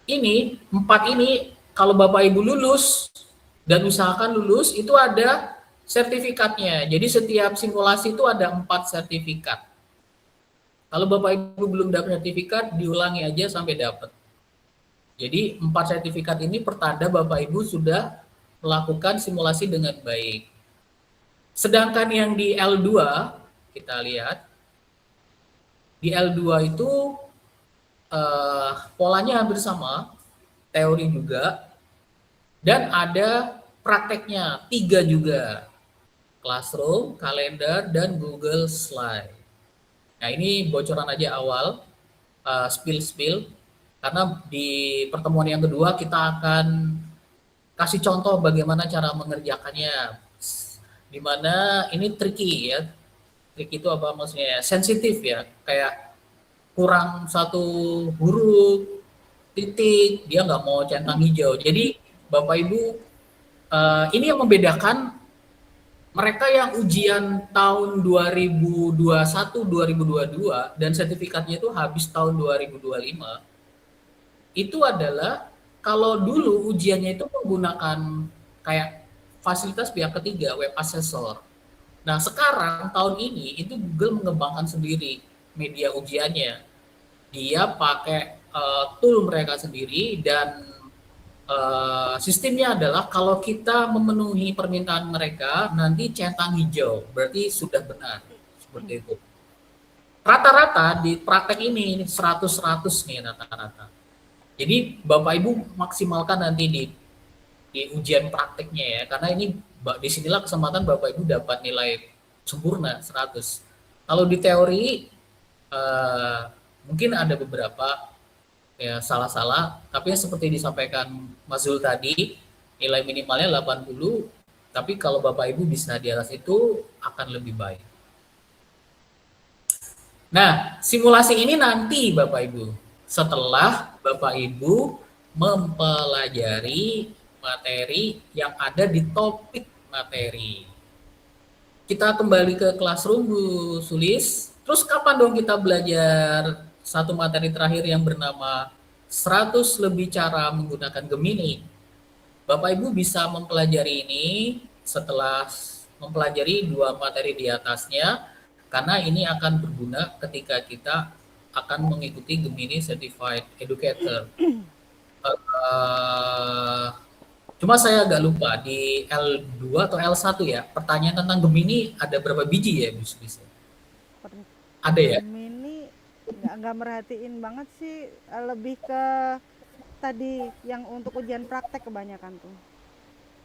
ini, 4 ini, kalau Bapak Ibu lulus dan usahakan lulus, itu ada sertifikatnya. Jadi setiap simulasi itu ada 4 sertifikat. Kalau Bapak Ibu belum dapat sertifikat, diulangi aja sampai dapat. Jadi 4 sertifikat ini pertanda Bapak Ibu sudah melakukan simulasi dengan baik. Sedangkan yang di L2, kita lihat, di L2 itu polanya hampir sama, teori juga, dan ada prakteknya 3 juga, Classroom, kalender, dan Google Slide. Nah ini bocoran aja awal, spill, karena di pertemuan yang kedua kita akan kasih contoh bagaimana cara mengerjakannya, dimana ini tricky ya, tricky itu apa maksudnya, sensitif ya, kayak kurang 1 huruf, titik, dia nggak mau centang hijau. Jadi Bapak Ibu, ini yang membedakan mereka yang ujian tahun 2021, 2022 dan sertifikatnya itu habis tahun 2025, itu adalah kalau dulu ujiannya itu menggunakan kayak fasilitas pihak ketiga, web assessor. Nah sekarang tahun ini itu Google mengembangkan sendiri media ujiannya. Dia pakai tool mereka sendiri dan sistemnya adalah kalau kita memenuhi permintaan mereka nanti centang hijau, berarti sudah benar, seperti itu. Rata-rata di praktek ini 100-100 nih rata-rata. Jadi Bapak Ibu maksimalkan nanti di ujian prakteknya ya, karena ini disinilah kesempatan Bapak Ibu dapat nilai sempurna 100. Kalau di teori mungkin ada beberapa ya salah-salah, tapi seperti disampaikan Mas Zul tadi, nilai minimalnya 80, tapi kalau Bapak Ibu bisa di atas itu akan lebih baik. Nah, simulasi ini nanti Bapak Ibu, setelah Bapak Ibu mempelajari materi yang ada di topik materi. Kita kembali ke Classroom Bu Sulis. Terus kapan dong kita belajar satu materi terakhir yang bernama 100 lebih cara menggunakan Gemini? Bapak Ibu bisa mempelajari ini setelah mempelajari dua materi di atasnya, karena ini akan berguna ketika kita akan mengikuti Gemini Certified Educator. Cuma saya agak lupa di L2 atau L1 ya, pertanyaan tentang Gemini ada berapa biji ya, bisa? Ada ya? Gemini nggak merhatiin banget sih, lebih ke tadi yang untuk ujian praktek kebanyakan tuh.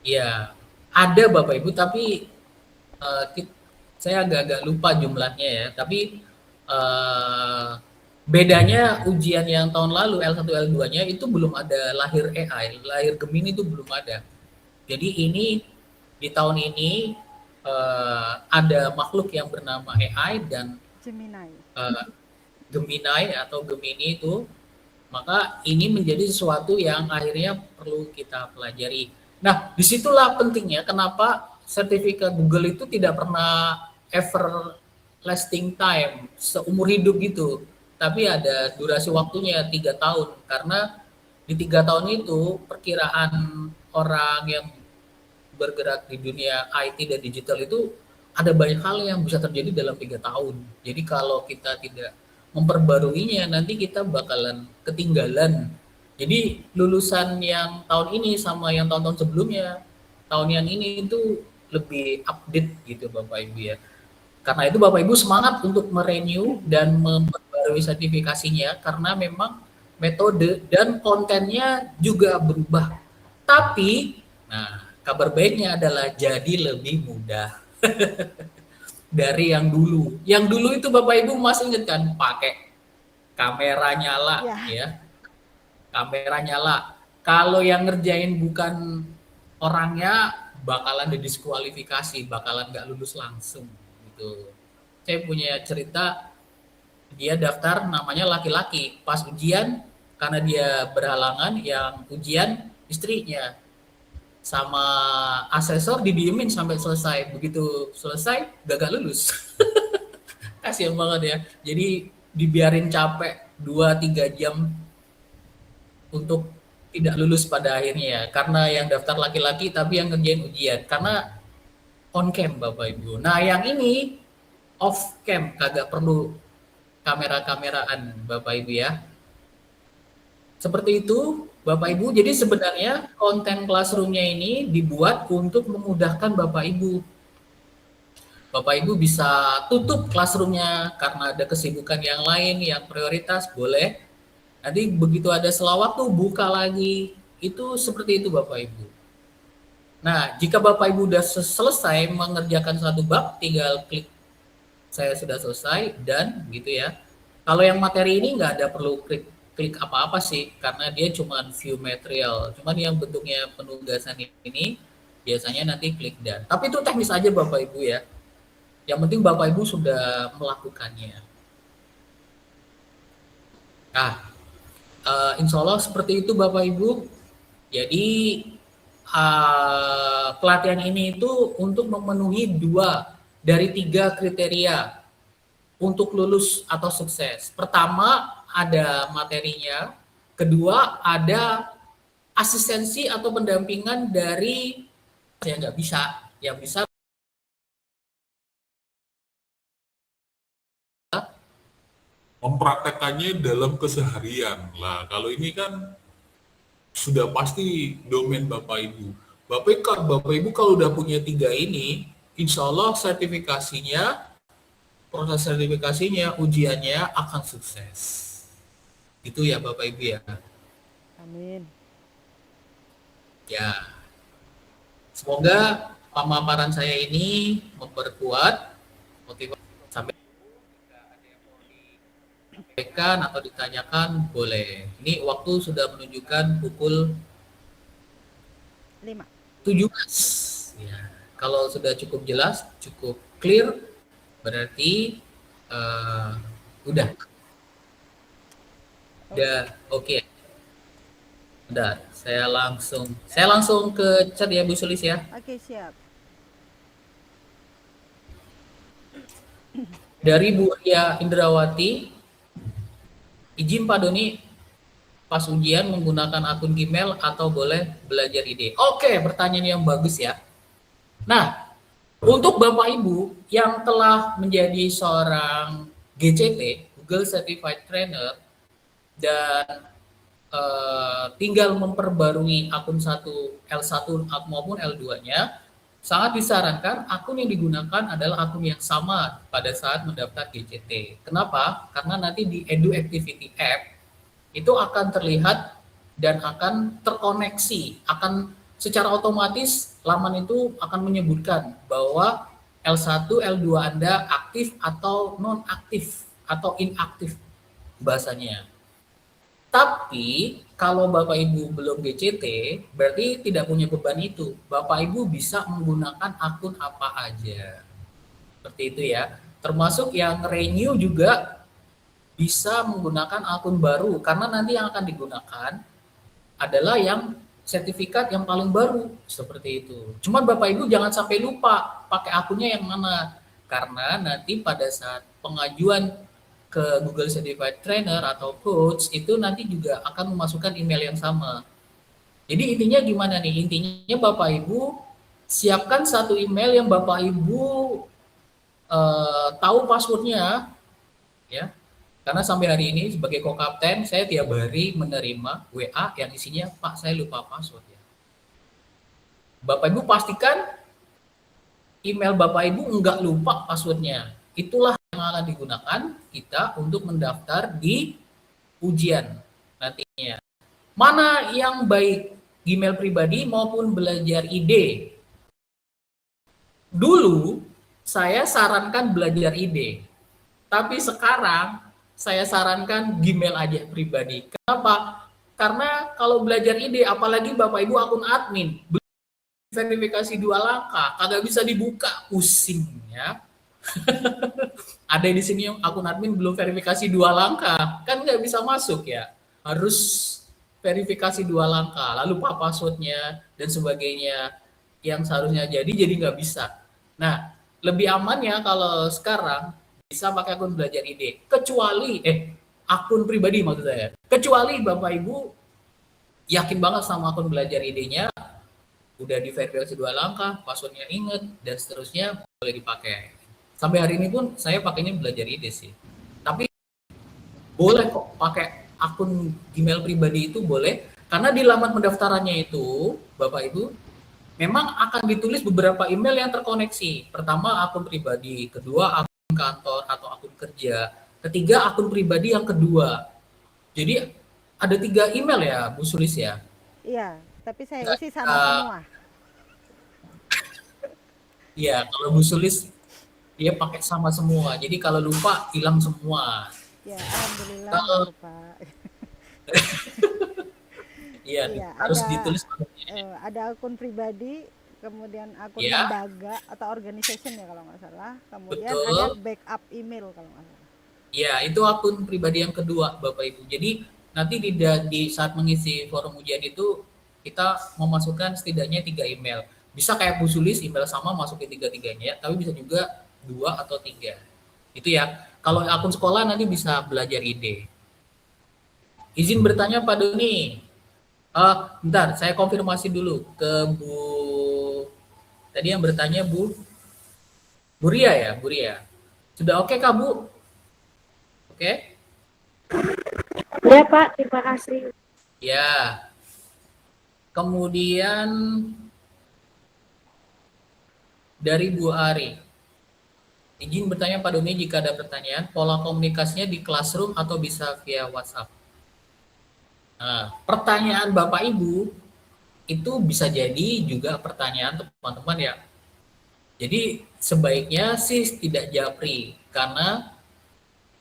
Iya, ada Bapak Ibu, tapi saya agak-agak lupa jumlahnya ya. Tapi bedanya ujian yang tahun lalu L1 L2-nya itu belum ada lahir AI, lahir Gemini itu belum ada. Jadi ini di tahun ini ada makhluk yang bernama AI dan Gemini atau Gemini itu, maka ini menjadi sesuatu yang akhirnya perlu kita pelajari. Nah, disitulah pentingnya kenapa sertifikat Google itu tidak pernah everlasting time, seumur hidup gitu. Tapi ada durasi waktunya 3 tahun, karena di 3 tahun itu perkiraan orang yang bergerak di dunia IT dan digital itu ada banyak hal yang bisa terjadi dalam 3 tahun. Jadi kalau kita tidak memperbaruinya, nanti kita bakalan ketinggalan. Jadi lulusan yang tahun ini sama yang tahun-tahun sebelumnya, tahun yang ini itu lebih update gitu Bapak Ibu ya. Karena itu Bapak Ibu semangat untuk merenew dan memperbarui sertifikasinya, karena memang metode dan kontennya juga berubah. Tapi, nah kabar baiknya adalah jadi lebih mudah dari yang dulu. Yang dulu itu Bapak Ibu masih ingat kan, pakai kamera nyala ya. Kamera nyala. Kalau yang ngerjain bukan orangnya, bakalan didiskualifikasi, bakalan nggak lulus langsung. Gitu. Saya punya cerita, dia daftar namanya laki-laki, pas ujian karena dia berhalangan, yang ujian istrinya sama asesor didiemin sampai selesai. Begitu selesai gagal lulus. Kasian banget ya. Jadi dibiarin capek 2-3 jam untuk tidak lulus pada akhirnya, karena yang daftar laki-laki tapi yang ngerjain ujian, karena on cam Bapak Ibu. Nah yang ini off cam, kagak perlu kamera-kameraan Bapak Ibu ya. Seperti itu Bapak Ibu. Jadi sebenarnya konten classroom-nya ini dibuat untuk memudahkan Bapak Ibu. Bapak Ibu bisa tutup classroom-nya karena ada kesibukan yang lain yang prioritas, boleh. Nanti begitu ada sela waktu buka lagi. Itu seperti itu Bapak Ibu. Nah, jika Bapak Ibu sudah selesai mengerjakan satu bab, tinggal klik saya sudah selesai dan gitu ya. Kalau yang materi ini nggak ada perlu klik apa-apa sih, karena dia cuma view material. Cuman yang bentuknya penugasan ini biasanya nanti klik dan. Tapi itu teknis aja Bapak Ibu ya. Yang penting Bapak Ibu sudah melakukannya. Nah, insya Allah seperti itu Bapak Ibu. Jadi pelatihan ini itu untuk memenuhi 2 dari 3 kriteria untuk lulus atau sukses. Pertama ada materinya, kedua ada asistensi atau pendampingan dari yang nggak bisa, yang bisa mempraktekannya dalam keseharian. Nah, kalau ini kan sudah pasti domain Bapak Ibu. Bapak Ibu kalau udah punya 3 ini, insya Allah sertifikasinya, proses sertifikasinya, ujiannya akan sukses. Itu ya Bapak Ibu ya. Amin. Ya. Semoga pemaparan saya ini memperkuat motivasi sampai disampaikan atau ditanyakan boleh. Ini waktu sudah menunjukkan pukul 17. Ya. Kalau sudah cukup jelas, cukup clear, berarti udah oke. Udah, saya langsung ke chat ya Bu Sulis ya. Oke, siap. Dari Bu Ria Indrawati, izin Pak Doni pas ujian menggunakan akun Gmail atau boleh belajar ide? Oke, pertanyaan yang bagus ya. Nah, Untuk Bapak Ibu yang telah menjadi seorang GCT, Google Certified Trainer, dan tinggal memperbarui akun L1 maupun L2-nya, sangat disarankan akun yang digunakan adalah akun yang sama pada saat mendaftar GCT. Kenapa? Karena nanti di Edu Activity App itu akan terlihat dan akan terkoneksi, akan secara otomatis laman itu akan menyebutkan bahwa L1, L2 Anda aktif atau non-aktif atau inaktif bahasanya. Tapi kalau Bapak Ibu belum GCT, berarti tidak punya beban itu. Bapak Ibu bisa menggunakan akun apa aja. Seperti itu ya. Termasuk yang renew juga bisa menggunakan akun baru, karena nanti yang akan digunakan adalah yang sertifikat yang paling baru, seperti itu. Cuman Bapak Ibu jangan sampai lupa pakai akunnya yang mana, karena nanti pada saat pengajuan ke Google Certified Trainer atau Coach itu nanti juga akan memasukkan email yang sama. Jadi intinya gimana nih? Intinya Bapak Ibu siapkan satu email yang Bapak Ibu tahu passwordnya, ya. Karena sampai hari ini sebagai co-kapten saya tiap hari menerima WA yang isinya, Pak saya lupa password ya. Bapak Ibu pastikan email Bapak Ibu enggak lupa passwordnya. Itulah yang akan digunakan kita untuk mendaftar di ujian nantinya. Mana yang baik, Gmail pribadi maupun belajar ide? Dulu saya sarankan belajar ide, tapi sekarang saya sarankan Gmail aja pribadi. Kenapa? Karena kalau belajar ide, apalagi Bapak Ibu akun admin, verifikasi 2 langkah, kagak bisa dibuka, pusing ya. Ada di sini yang akun admin belum verifikasi 2 langkah, kan nggak bisa masuk ya. Harus verifikasi 2 langkah, lalu apa passwordnya dan sebagainya yang seharusnya jadi nggak bisa. Nah, lebih aman ya kalau sekarang bisa pakai akun belajar ide. Kecuali akun pribadi maksud saya. Kecuali Bapak Ibu yakin banget sama akun belajar idenya, udah diverifikasi 2 langkah, passwordnya inget dan seterusnya, boleh dipakai. Sampai hari ini pun saya pakainya belajar ide sih. Tapi boleh kok pakai akun Gmail pribadi itu boleh, karena di laman pendaftarannya itu Bapak Ibu memang akan ditulis beberapa email yang terkoneksi. Pertama akun pribadi, kedua akun kantor atau akun kerja, ketiga akun pribadi yang kedua. Jadi ada 3 email ya Bu Sulis ya? Iya, tapi saya isi sama semua. Iya, kalau Bu Sulis dia pakai sama semua. Jadi kalau lupa hilang semua. Ya, alhamdulillah Kalau lupa. iya, Iya, harus ada ditulis. ada akun pribadi, kemudian akun Ya, lembaga atau organization ya kalau nggak salah. Kemudian ada betul. backup email kalau nggak salah. Ya, itu akun pribadi yang kedua, Bapak Ibu. Jadi nanti di saat mengisi forum ujian itu kita memasukkan setidaknya 3 email. Bisa kayak Bu Sulis email sama masukin 3-3-nya, tapi bisa juga 2 atau 3. Itu ya. Kalau akun sekolah nanti bisa belajar ide. Izin bertanya Pak Doni. Bentar, saya konfirmasi dulu ke Bu. Tadi yang bertanya Bu Ria ya, Bu Ria. Sudah oke Kak Bu? Oke? Ya Pak, terima kasih. Ya. Kemudian dari Bu Ari. Izin bertanya Pak Doni jika ada pertanyaan, pola komunikasinya di classroom atau bisa via WhatsApp? Nah, pertanyaan Bapak Ibu itu bisa jadi juga pertanyaan teman-teman ya. Jadi sebaiknya sih tidak japri, karena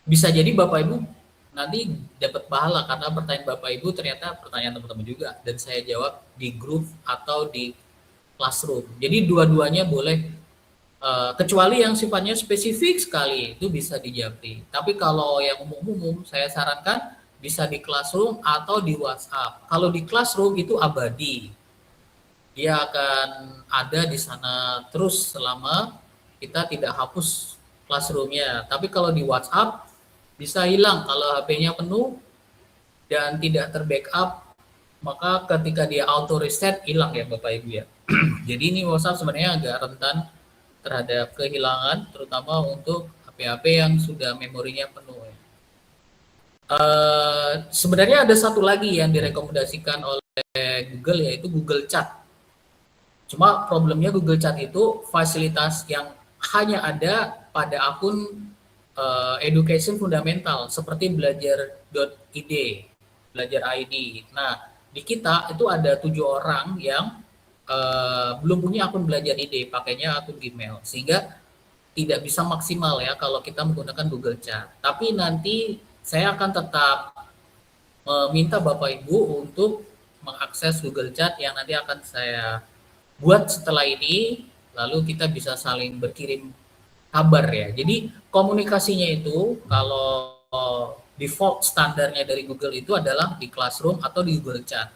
bisa jadi Bapak Ibu nanti dapat pahala karena pertanyaan Bapak Ibu ternyata pertanyaan teman-teman juga dan saya jawab di grup atau di classroom. Jadi dua-duanya boleh, kecuali yang sifatnya spesifik sekali itu bisa dijapri. Tapi kalau yang umum-umum saya sarankan bisa di classroom atau di WhatsApp. Kalau di classroom itu abadi, dia akan ada di sana terus selama kita tidak hapus classroomnya. Tapi kalau di WhatsApp bisa hilang kalau HP-nya penuh dan tidak terbackup, maka ketika dia auto reset hilang ya Bapak Ibu ya. Jadi ini WhatsApp sebenarnya agak rentan terhadap kehilangan, terutama untuk HP-HP yang sudah memorinya penuh. Sebenarnya ada satu lagi yang direkomendasikan oleh Google, yaitu Google Chat. Cuma problemnya Google Chat itu fasilitas yang hanya ada pada akun education fundamental seperti belajar.id, belajar ID. Nah, di kita itu ada 7 orang yang belum punya akun belajar ID, pakainya akun Gmail, sehingga tidak bisa maksimal ya kalau kita menggunakan Google Chat. Tapi nanti saya akan tetap meminta Bapak Ibu untuk mengakses Google Chat yang nanti akan saya buat setelah ini, lalu kita bisa saling berkirim kabar ya. Jadi komunikasinya itu kalau default standarnya dari Google itu adalah di Classroom atau di Google Chat.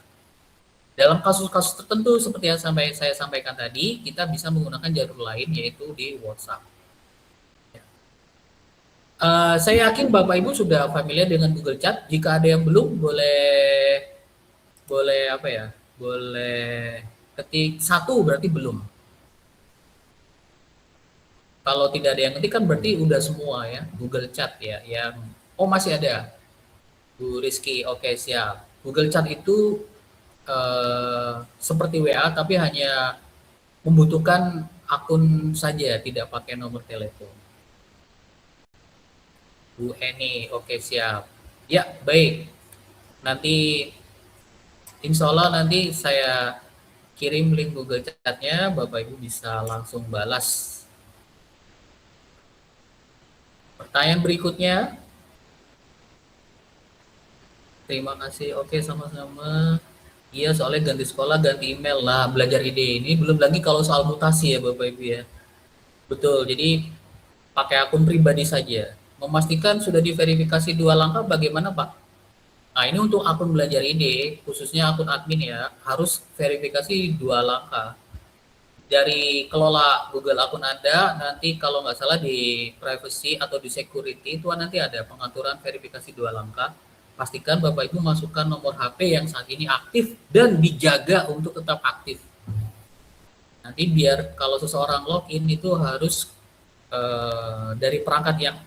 Dalam kasus-kasus tertentu seperti yang saya sampaikan tadi, kita bisa menggunakan jalur lain yaitu di WhatsApp. Saya yakin Bapak Ibu sudah familiar dengan Google Chat. Jika ada yang belum, boleh apa ya? Boleh ketik 1 berarti belum. Kalau tidak ada yang ketik kan berarti udah semua ya. Google Chat ya. Yang masih ada. Bu Rizky, oke siap. Google Chat itu seperti WA tapi hanya membutuhkan akun saja, tidak pakai nomor telepon. Bu Eni, oke siap. Ya, baik. Nanti insya Allah nanti saya kirim link Google Chat-nya, Bapak Ibu bisa langsung balas. Pertanyaan berikutnya. Terima kasih, oke sama-sama. Iya, soalnya ganti sekolah, ganti email lah, belajar ide. Ini belum lagi kalau soal mutasi ya Bapak Ibu ya. Betul, jadi pakai akun pribadi saja. Memastikan sudah diverifikasi 2 langkah bagaimana Pak? Nah ini untuk akun belajar ide, khususnya akun admin ya, harus verifikasi 2 langkah. Dari kelola Google akun Anda, nanti kalau nggak salah di privacy atau di security itu nanti ada pengaturan verifikasi 2 langkah. Pastikan Bapak Ibu masukkan nomor HP yang saat ini aktif dan dijaga untuk tetap aktif. Nanti biar kalau seseorang login itu harus dari perangkat yang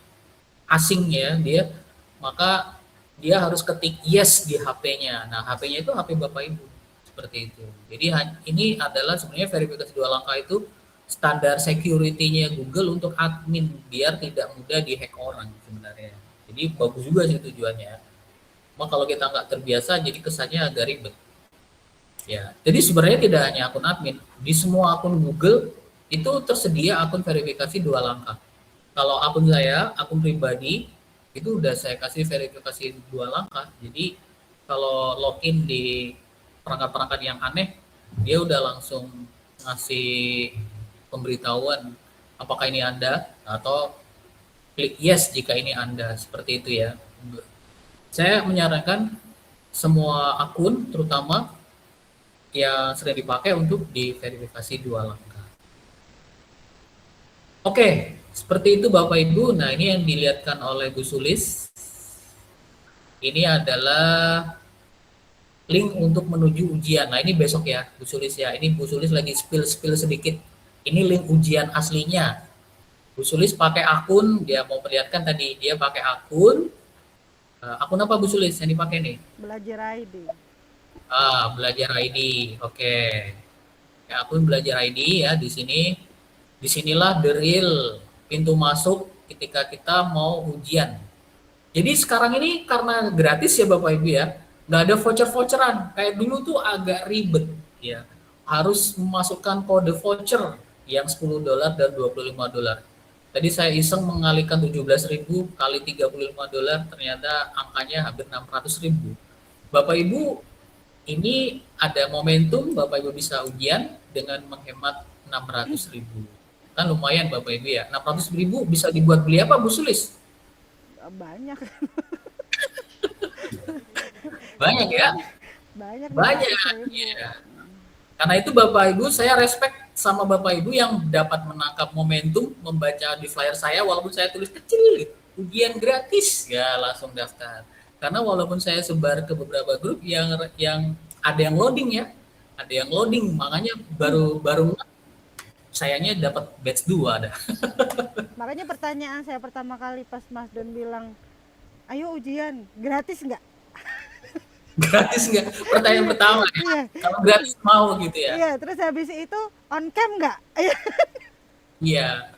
asing ya maka dia harus ketik yes di HP-nya. Nah, HP-nya itu HP Bapak Ibu. Seperti itu. Jadi ini adalah sebenarnya verifikasi 2 langkah itu standar security-nya Google untuk admin biar tidak mudah dihack orang sebenarnya. Jadi bagus juga sih tujuannya. Cuma kalau kita nggak terbiasa jadi kesannya agak ribet. Ya, jadi sebenarnya tidak hanya akun admin, di semua akun Google itu tersedia akun verifikasi 2 langkah. Kalau akun saya, akun pribadi, itu udah saya kasih verifikasi 2 langkah. Jadi kalau login di perangkat-perangkat yang aneh, dia udah langsung ngasih pemberitahuan apakah ini Anda, atau klik yes jika ini Anda, seperti itu ya. Saya menyarankan semua akun, terutama yang sering dipakai untuk diverifikasi 2 langkah. Oke, seperti itu Bapak Ibu. Nah ini yang dilihatkan oleh Bu Sulis. Ini adalah link untuk menuju ujian. Nah ini besok ya Bu Sulis ya. Ini Bu Sulis lagi spill sedikit. Ini link ujian aslinya. Bu Sulis pakai akun, dia mau perlihatkan tadi. Dia pakai akun. Akun apa Bu Sulis yang dipakai nih? Belajar ID. Belajar ID. Oke. Ya, akun Belajar ID ya di sini. Disinilah the real pintu masuk ketika kita mau ujian. Jadi sekarang ini karena gratis ya Bapak Ibu ya, nggak ada voucher-voucheran. Kayak dulu tuh agak ribet ya. Harus memasukkan kode voucher yang $10 dan $25. Tadi saya iseng mengalihkan 17.000 kali $35, ternyata angkanya hampir 600.000. Bapak Ibu, ini ada momentum Bapak Ibu bisa ujian dengan menghemat 600.000. Kan lumayan Bapak Ibu ya. 600.000 bisa dibuat beli apa Bu Sulis? Banyak. Banyak ya? Banyak. Ya. Karena itu Bapak Ibu, saya respect sama Bapak Ibu yang dapat menangkap momentum membaca di flyer saya walaupun saya tulis kecil, ujian gratis, ya langsung daftar. Karena walaupun saya sebar ke beberapa grup yang ada yang loading ya, ada yang loading, makanya baru sayangnya dapat batch 2 dah. Makanya pertanyaan saya pertama kali pas Mas Don bilang, ayo ujian, gratis nggak? Gratis nggak? Pertanyaan pertama ya. Iya. Kalau gratis mau gitu ya. Iya, terus habis itu on cam nggak? Iya.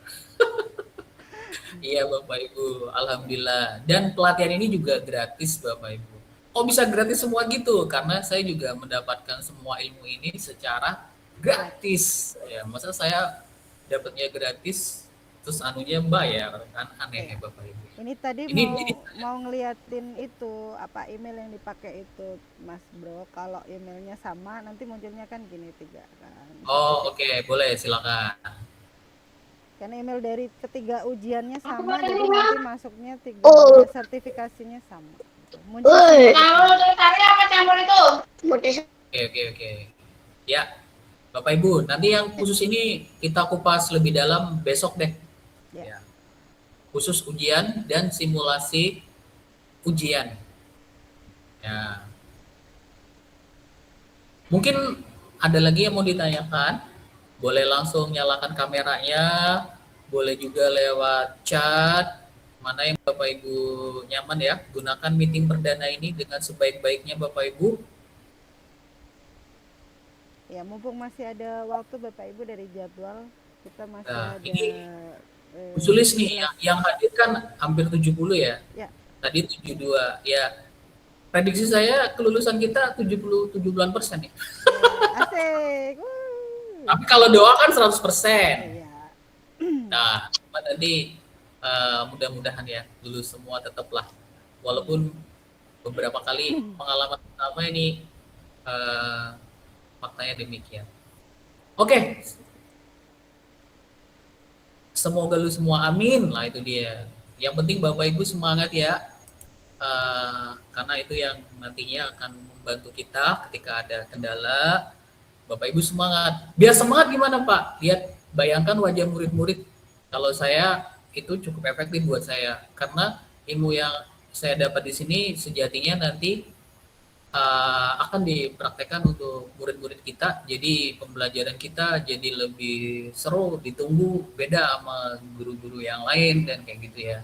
Iya Bapak Ibu, alhamdulillah. Dan pelatihan ini juga gratis Bapak Ibu. Oh bisa gratis semua gitu? Karena saya juga mendapatkan semua ilmu ini secara gratis. Ya, masa saya dapatnya gratis terus anunya bayar, kan aneh ya Bapak Ibu. Ini tadi Ini mau ngeliatin itu apa email yang dipakai itu Mas Bro. Kalau emailnya sama nanti munculnya kan gini 3 kan. Oh oke, boleh silakan. Karena email dari ketiga ujiannya sama, jadi nanti masuknya 3 sertifikasinya sama. Muncul apa campur itu? Oke. Ya, Bapak Ibu, nanti yang khusus ini kita kupas lebih dalam besok deh. Ya. Khusus ujian dan simulasi ujian. Ya. Mungkin ada lagi yang mau ditanyakan? Boleh langsung nyalakan kameranya, boleh juga lewat chat. Mana yang Bapak Ibu nyaman ya, gunakan meeting perdana ini dengan sebaik-baiknya Bapak Ibu. Ya, mumpung masih ada waktu Bapak Ibu dari jadwal, kita masih ada ini Sulis nih yang hadir kan hampir 70 ya. Ya. Tadi 72 ya. Prediksi saya kelulusan kita 77% ya. Asik. Tapi kalau doa kan 100%. Nah, tadi mudah-mudahan ya lulus semua tetaplah. Walaupun beberapa kali pengalaman pertama ini faktanya demikian. Oke. Semoga lu semua amin lah itu dia. Yang penting Bapak Ibu semangat ya. Karena itu yang nantinya akan membantu kita ketika ada kendala. Bapak Ibu semangat. Biar semangat gimana Pak? Lihat, bayangkan wajah murid-murid. Kalau saya itu cukup efektif buat saya. Karena ilmu yang saya dapat di sini sejatinya nanti akan dipraktekkan untuk murid-murid kita. Jadi pembelajaran kita jadi lebih seru, ditunggu, beda sama guru-guru yang lain dan kayak gitu ya.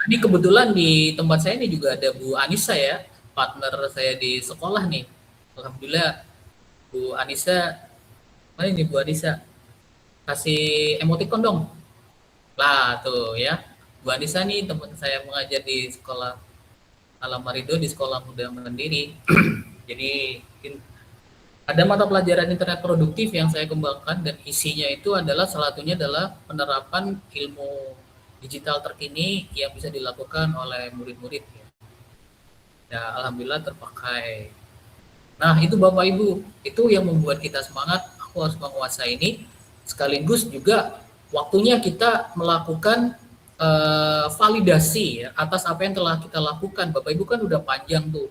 Ini kebetulan di tempat saya ini juga ada Bu Anissa ya, partner saya di sekolah nih. Alhamdulillah Bu Anissa, mana ini Bu Anissa? Kasih emoticon dong. Lah tuh ya, Bu Anissa nih teman saya mengajar di sekolah Alamarido di Sekolah Muda Mandiri. Jadi ada mata pelajaran internet produktif yang saya kembangkan dan isinya itu adalah salah satunya adalah penerapan ilmu digital terkini yang bisa dilakukan oleh murid-murid. Ya, alhamdulillah terpakai. Nah, itu Bapak Ibu, itu yang membuat kita semangat, aku harus menguasai ini. Sekaligus juga waktunya kita melakukan validasi ya, atas apa yang telah kita lakukan. Bapak Ibu kan udah panjang tuh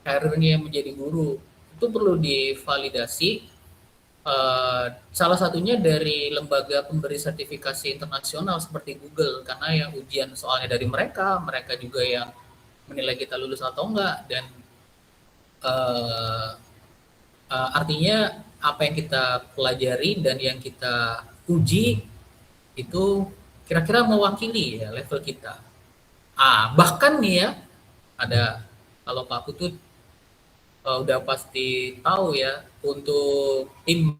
karirnya menjadi guru, itu perlu divalidasi. Salah satunya dari lembaga pemberi sertifikasi internasional seperti Google, karena yang ujian soalnya dari mereka juga yang menilai kita lulus atau enggak. Dan artinya apa yang kita pelajari dan yang kita uji itu kira-kira mewakili ya level kita. Bahkan nih ya, ada kalau Pak Putut udah pasti tahu ya, untuk tim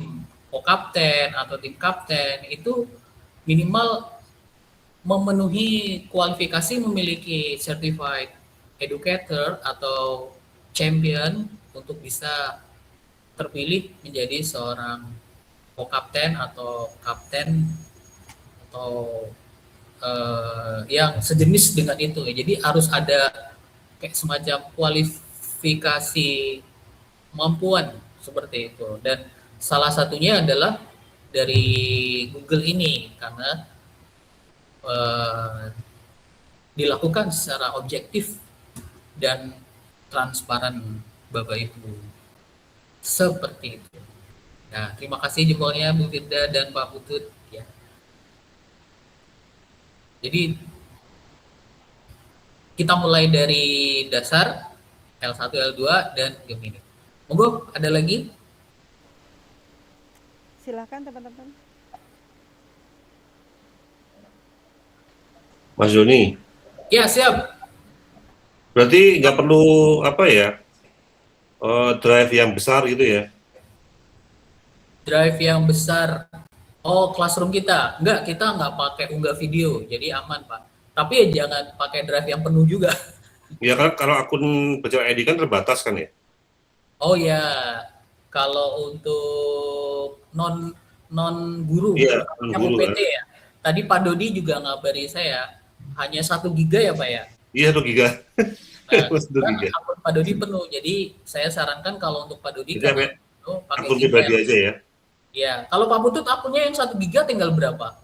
co-kapten atau tim kapten itu minimal memenuhi kualifikasi memiliki certified educator atau champion untuk bisa terpilih menjadi seorang co-kapten atau kapten atau yang sejenis dengan itu ya. Jadi harus ada kayak semacam kualifikasi kemampuan seperti itu, dan salah satunya adalah dari Google ini karena dilakukan secara objektif dan transparan Bapak Ibu, seperti itu. Nah, terima kasih jempolnya Bu Firda dan Pak Putut ya. Jadi kita mulai dari dasar L1, L2 dan Gemini. Monggo, ada lagi? Silakan teman-teman. Mas Doni, Ya, siap. berarti nggak perlu apa ya, drive yang besar gitu ya? Drive yang besar. Oh, classroom kita. Enggak, kita nggak pakai unggah video, jadi aman, Pak. Tapi ya jangan pakai drive yang penuh juga. Ya kan kalau akun Berjalan ID kan terbatas kan ya? Oh ya, kalau untuk non guru, Iya, yang guru kan. UPT ya. Tadi Pak Dodi juga ngabari saya, hanya 1 giga ya Pak ya. Iya 1 giga. Nah, 1 giga. akun Pak Dodi penuh, jadi saya sarankan kalau untuk Pak Dodi Jadi karena penuh, pakai akun pribadi Gmail. aja ya. Ya, kalau Pak Putut akunnya yang 1 giga tinggal berapa?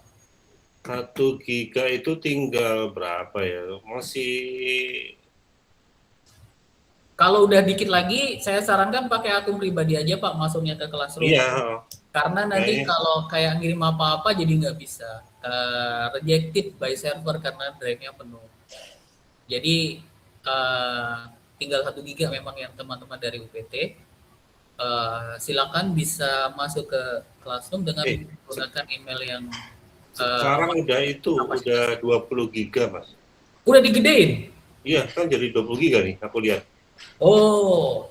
1 giga itu tinggal berapa ya? Masih Kalau udah dikit lagi, saya sarankan pakai akun pribadi aja Pak, masuknya ke Classroom. iya. Karena nanti Kayaknya. kalau kayak ngirim apa-apa jadi nggak bisa. Rejected by server karena drive-nya penuh. Jadi tinggal 1 giga memang yang teman-teman dari UPT. Silakan bisa masuk ke Classroom dengan menggunakan email yang Sekarang udah itu, udah 20 giga Mas. udah digedein. Iya, kan jadi 20 giga nih, aku lihat. Oh,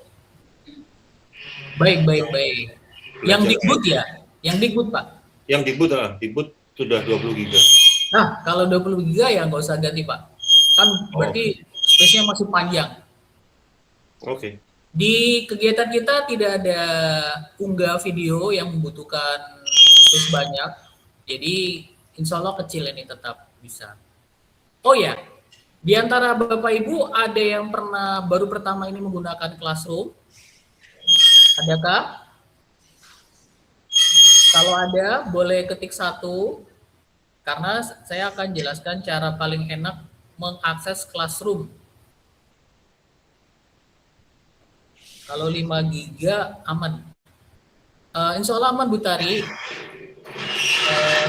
baik. Yang Dikbud ya? Yang Dikbud Pak? Yang Dikbud sudah 20 giga. Nah, kalau 20 giga ya nggak usah ganti Pak. Kan berarti space-nya masih panjang. Oke. Di kegiatan kita tidak ada unggah video yang membutuhkan space banyak. Jadi insya Allah kecil ini tetap bisa. Oh ya, di antara Bapak Ibu ada yang pernah baru pertama ini menggunakan Classroom? Adakah? Kalau ada, boleh ketik 1. Karena saya akan jelaskan cara paling enak mengakses Classroom. Kalau 5 giga aman. Insya Allah aman Bu Tari.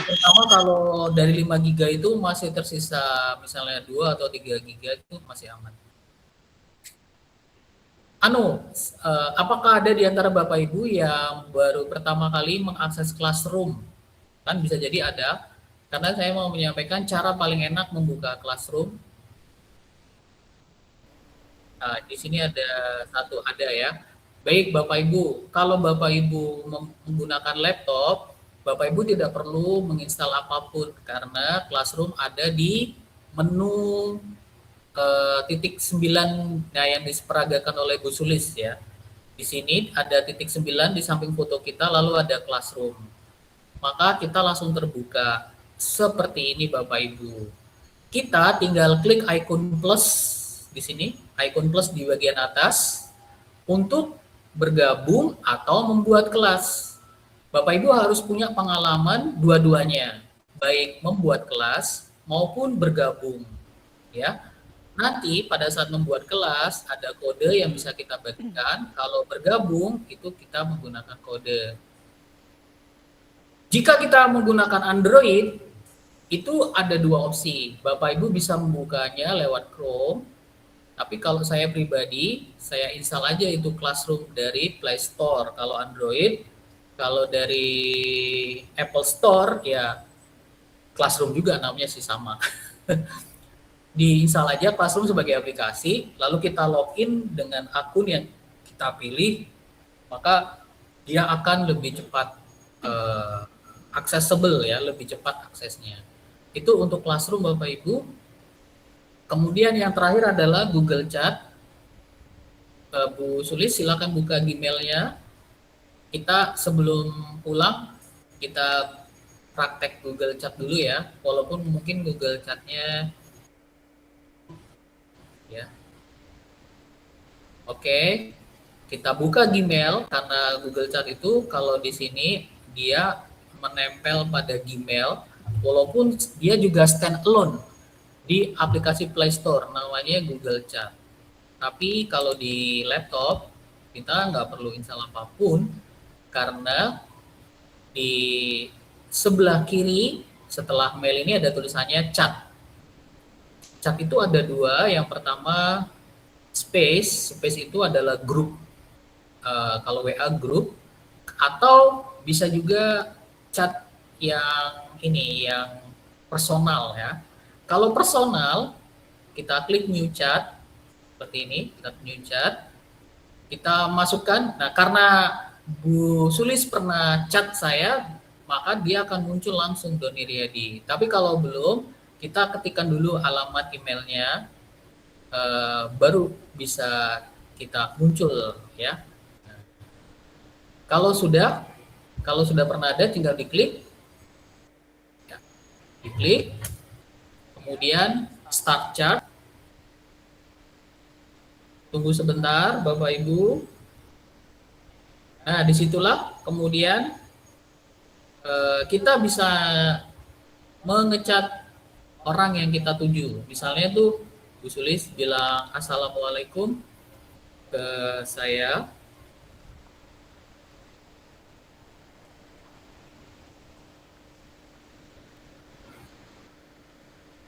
Terutama kalau dari 5 giga itu masih tersisa misalnya 2 atau 3 giga itu masih aman. Apakah ada di antara Bapak Ibu yang baru pertama kali mengakses Classroom? Kan bisa jadi ada, karena saya mau menyampaikan cara paling enak membuka Classroom. Nah, di sini ada ya. Baik Bapak Ibu, kalau Bapak Ibu menggunakan laptop, Bapak Ibu tidak perlu menginstal apapun karena Classroom ada di menu titik 9 yang diperagakan oleh Bu Sulis ya. Di sini ada titik 9 di samping foto kita, lalu ada Classroom. Maka kita langsung terbuka seperti ini Bapak Ibu. Kita tinggal klik icon plus di sini, icon plus di bagian atas untuk bergabung atau membuat kelas. Bapak Ibu harus punya pengalaman dua-duanya, baik membuat kelas maupun bergabung ya. Nanti pada saat membuat kelas ada kode yang bisa kita bagikan. Kalau bergabung itu kita menggunakan kode. Jika kita menggunakan Android itu ada 2 opsi. Bapak Ibu bisa membukanya lewat Chrome. Tapi kalau saya pribadi, saya install aja itu Classroom dari Play Store. Kalau Android, kalau dari Apple Store ya Classroom juga namanya sih sama. Diinstal aja Classroom sebagai aplikasi, lalu kita login dengan akun yang kita pilih, maka dia akan lebih cepat accessible ya, lebih cepat aksesnya. Itu untuk Classroom Bapak Ibu. Kemudian yang terakhir adalah Google Chat. Bu Sulis silakan buka Gmail-nya. Kita sebelum pulang kita praktek Google Chat dulu ya, walaupun mungkin Google Chat-nya ya. Oke, kita buka Gmail karena Google Chat itu kalau di sini dia menempel pada Gmail, walaupun dia juga stand alone di aplikasi Play Store namanya Google Chat. Tapi kalau di laptop kita nggak perlu install apapun karena di sebelah kiri setelah mail ini ada tulisannya chat. Chat itu ada 2, yang pertama space itu adalah grup. Kalau WA grup, atau bisa juga chat yang ini, yang personal ya. Kalau personal, kita klik new chat seperti ini, kita new chat, kita masukkan. Nah, karena Bu Sulis pernah chat saya, maka dia akan muncul langsung Doni Riyadi. Tapi kalau belum, kita ketikkan dulu alamat emailnya, baru bisa kita muncul ya. Nah, kalau sudah pernah ada, tinggal diklik, ya, diklik, kemudian start chat. Tunggu sebentar, Bapak Ibu. Nah, disitulah kemudian kita bisa mengecat orang yang kita tuju. Misalnya tuh Bu Sulis bilang Assalamualaikum ke saya.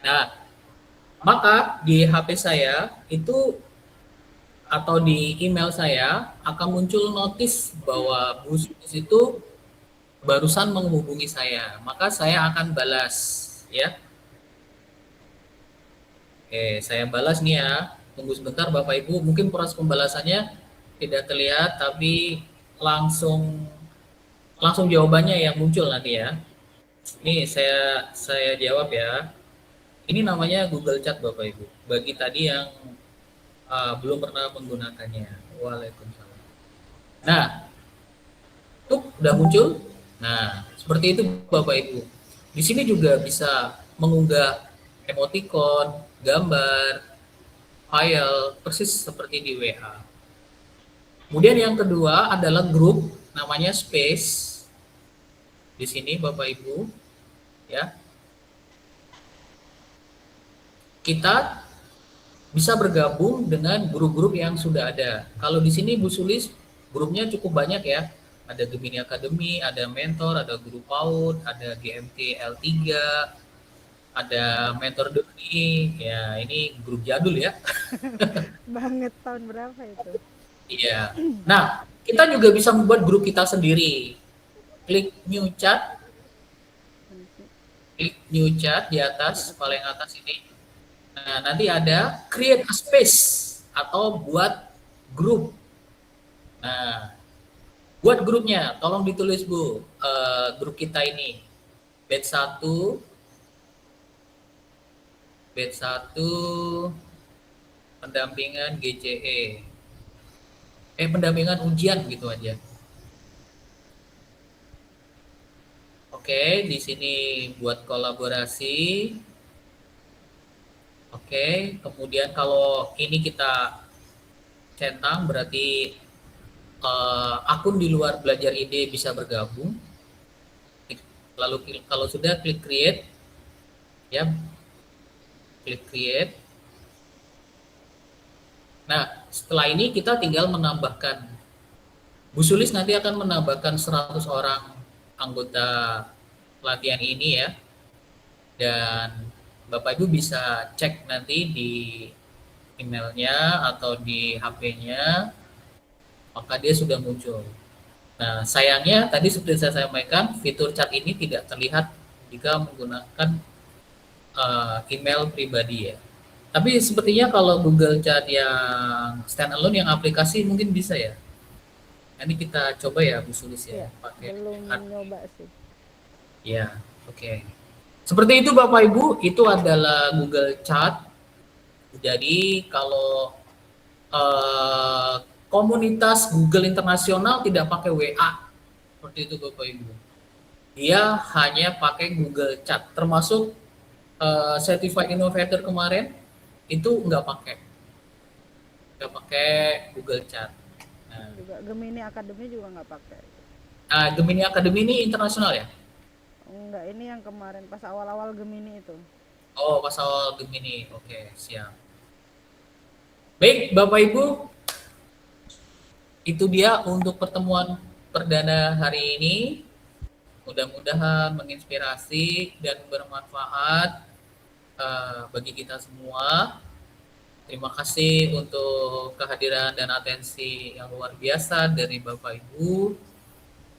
Nah, maka di HP saya itu atau di email saya akan muncul notis bahwa Bu Sulis itu barusan menghubungi saya. Maka saya akan balas ya. Oke, saya balas nih ya. Tunggu sebentar Bapak Ibu, mungkin proses pembalasannya tidak terlihat, tapi langsung jawabannya yang muncul nanti ya. Ini saya jawab ya. Ini namanya Google Chat Bapak Ibu. Bagi tadi yang belum pernah menggunakannya. Waalaikumsalam. Nah, tuh udah muncul. Nah, seperti itu Bapak Ibu. Di sini juga bisa mengunggah emoticon, gambar, file, persis seperti di WA. Kemudian yang kedua adalah grup, namanya Space. Di sini Bapak Ibu, ya. Kita bisa bergabung dengan grup-grup yang sudah ada. Kalau di sini Bu Sulis, grupnya cukup banyak ya. Ada Gemini Academy, ada Mentor, ada Guru PAUD, ada GMT L3, ada Mentor Doni. Ya, ini grup jadul ya. Banget, tahun berapa itu? Iya. Nah, kita juga bisa membuat grup kita sendiri. Klik new chat. Klik new chat di atas, paling atas ini. Nah, nanti ada create a space atau buat grup. Nah, buat grupnya, tolong ditulis Bu, grup kita ini. Batch 1 pendampingan GCE. Pendampingan ujian gitu aja. Oke, di sini buat kolaborasi. Oke, kemudian kalau ini kita centang berarti akun di luar Belajar Ide bisa bergabung. Lalu kalau sudah klik create, ya, klik create. Nah, setelah ini kita tinggal menambahkan. Bu Sulis nanti akan menambahkan 100 orang anggota pelatihan ini ya. Dan Bapak Ibu bisa cek nanti di emailnya atau di HP-nya, maka dia sudah muncul. Nah, sayangnya tadi seperti saya sampaikan, fitur chat ini tidak terlihat jika menggunakan email pribadi ya. Tapi sepertinya kalau Google Chat yang standalone, yang aplikasi mungkin bisa ya. Nanti kita coba ya Bu Sulis ya. Pakai belum nyoba sih. Ya, oke. Seperti itu Bapak Ibu, itu adalah Google Chat. Jadi kalau komunitas Google internasional tidak pakai WA, seperti itu Bapak Ibu. Dia hanya pakai Google Chat, termasuk Certified Innovator kemarin itu nggak pakai Google Chat. Nah, juga Gemini Academy juga nggak pakai. Nah, Gemini Academy ini internasional ya? Enggak, ini yang kemarin pas awal-awal Gemini itu. Oh, pas awal Gemini. Oke, siap. Baik, Bapak Ibu, itu dia untuk pertemuan perdana hari ini. Mudah-mudahan menginspirasi dan bermanfaat bagi kita semua. Terima kasih untuk kehadiran dan atensi yang luar biasa dari Bapak Ibu.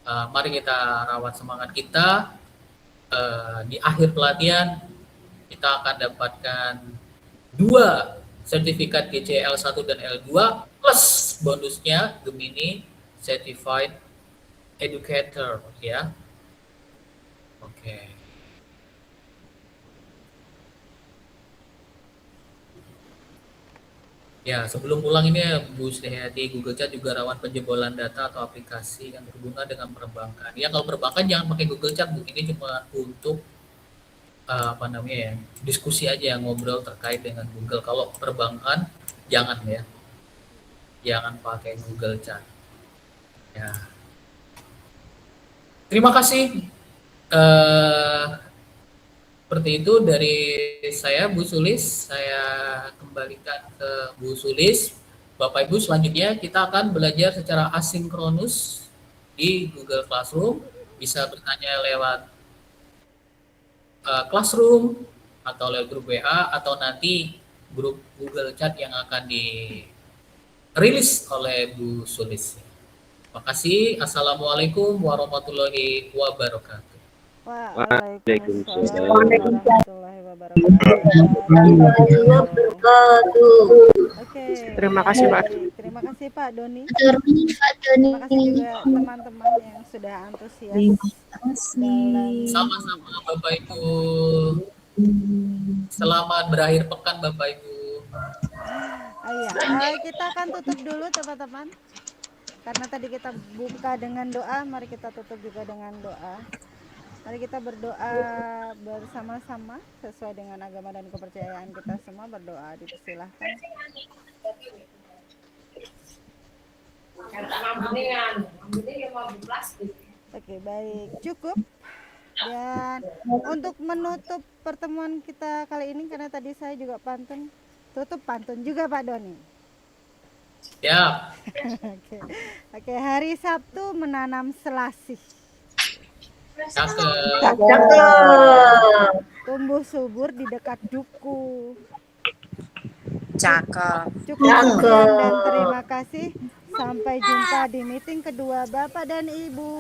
Mari kita rawat semangat kita. Di akhir pelatihan kita akan dapatkan 2 sertifikat GCE L1 dan L2 plus bonusnya Gemini Certified Educator ya. Oke. Ya, sebelum pulang ini Bu Sriati, Google Chat juga rawan penjebolan data atau aplikasi yang berhubungan dengan perbankan. Ya, kalau perbankan jangan pakai Google Chat, Bu. Ini cuma untuk apa namanya ya, diskusi aja, ngobrol terkait dengan Google. Kalau perbankan jangan ya. Jangan pakai Google Chat. Ya. Terima kasih. Seperti itu dari saya, Bu Sulis. Saya kembalikan ke Bu Sulis. Bapak Ibu, selanjutnya kita akan belajar secara asinkronus di Google Classroom. Bisa bertanya lewat Classroom atau lewat grup WA atau nanti grup Google Chat yang akan dirilis oleh Bu Sulis. Terima kasih. Assalamualaikum warahmatullahi wabarakatuh. Waalaikumsalam warahmatullahi wabarakatuh. Oke. Terima kasih, Pak. Terima kasih Pak Doni. Pak Doni. Terima kasih juga teman-teman yang sudah antusias dalam Sama-sama Bapak Ibu. Selamat berakhir pekan Bapak Ibu. iya. Kita akan tutup dulu teman-teman. Karena tadi kita buka dengan doa, mari kita tutup juga dengan doa. Mari kita berdoa bersama-sama sesuai dengan agama dan kepercayaan kita semua. Berdoa, dipersilahkan. Oke, baik, cukup. Dan untuk menutup pertemuan kita kali ini, karena tadi saya juga pantun, tutup pantun juga Pak Doni. Ya. Oke, hari Sabtu menanam selasih. Cakep. Tumbuh subur di dekat duku. Cakep. Cukup sekian dan terima kasih. Sampai jumpa di meeting kedua Bapak dan Ibu.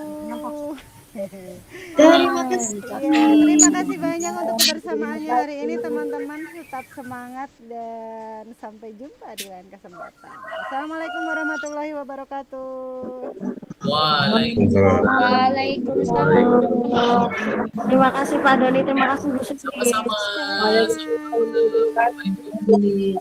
Terima kasih. Terima kasih banyak untuk kebersamaannya hari ini teman-teman. Tetap semangat dan sampai jumpa di lain kesempatan. Assalamualaikum warahmatullahi wabarakatuh. Waalaikumsalam. Terima kasih Pak Doni, terima kasih Bu Sulis. Sama-sama. Sulis.